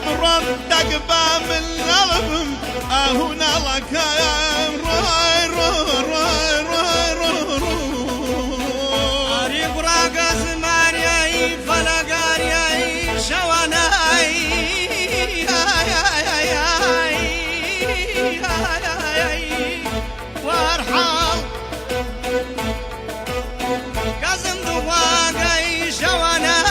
بڕۆم دەگبا من نەڵبم ئاهو ناڵەکەم ئاری گوڕاگە زمانیایی فەلەگاریایی شەوانایی وەرحاڵ گەزم دوواگەی شەوانایی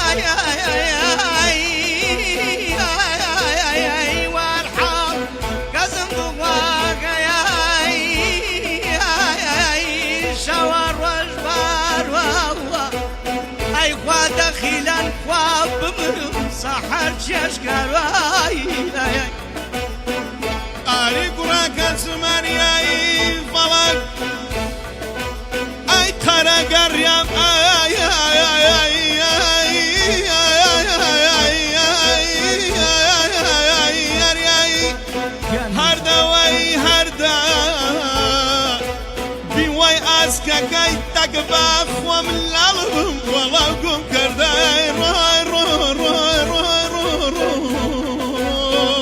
دەخیلان خوا بمرم سەحەر چێشکەوایی ئاری گوڕاکە زمانیایی فەڵک ئەی تەرەگەڕیام هەردەوەی هەردا بیوەی ئاسکەکەی دەگبا خۆم لاڵبم وەڵاو گوم کردای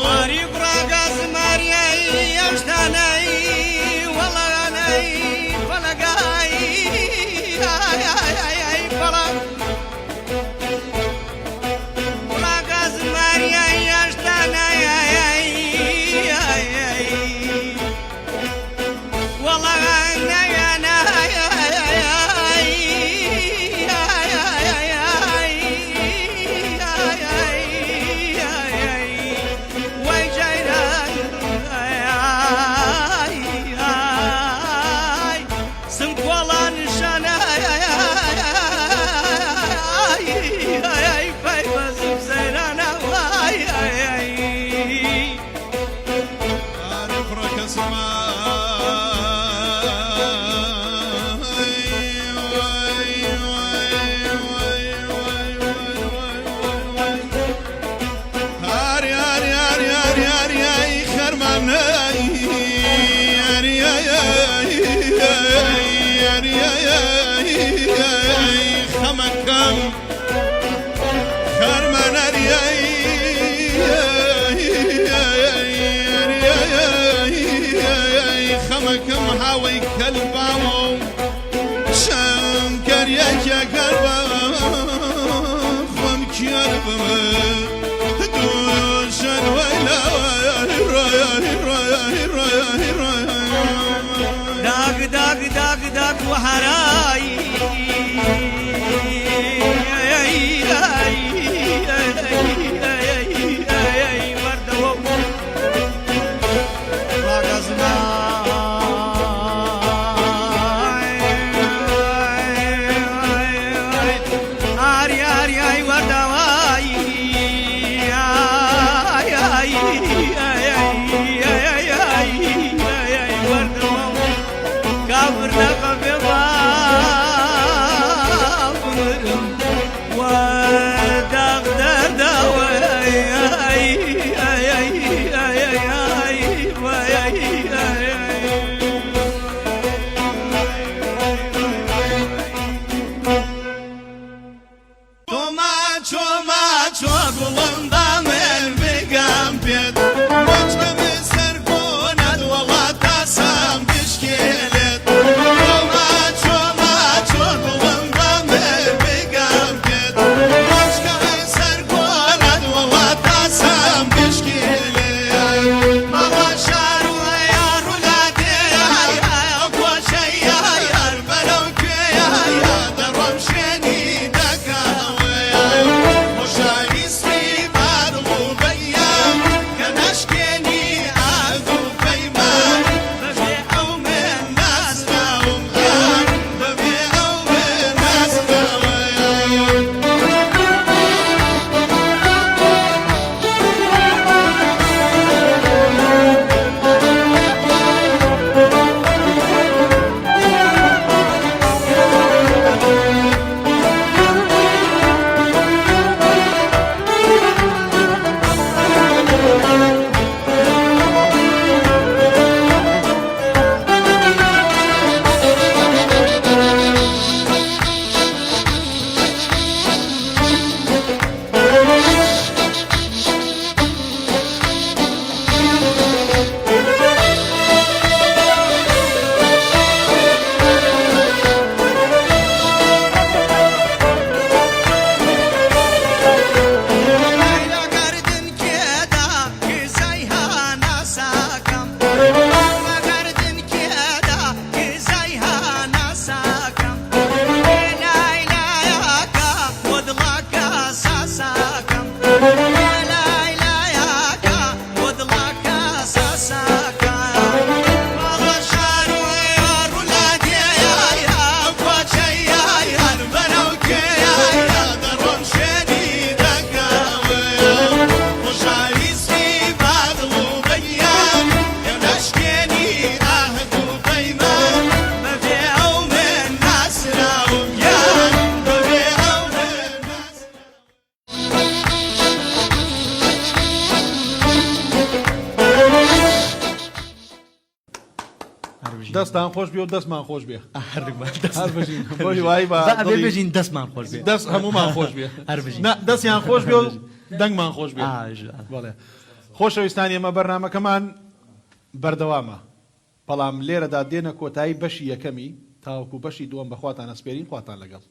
ئاری گوڕاگە زمانیایی ئەشتانایی وەڵانایی فەلەگایی گوڕاگە زمانیایی ئەشتانایی خەمەکەم هاوەی کەلباوە و شەمکەریەکە گەربە خۆم کێر بمە دووشەن وەیلاوە داگ داگ داگ داگ و هەرایی دەستان خۆش بێ و دەستمان خۆش بێ هەر بژین هەر بۆی وای بە بێژین دەستمان خۆش بێ دەست هەمومان خۆش بێ هەر بژین دەستیان خۆش بێ و دەنگمان خۆش بێ ئاژ. بەڵێ خۆشەویستانی ئێمە بەرنامەکەمان بەردەوامە بەڵام لێرەدا دێنە کۆتایی بەشی یەکەمی تاوەکو بەشی دووەم بەخواتان ئەسپێرین خواتان لەگەڵ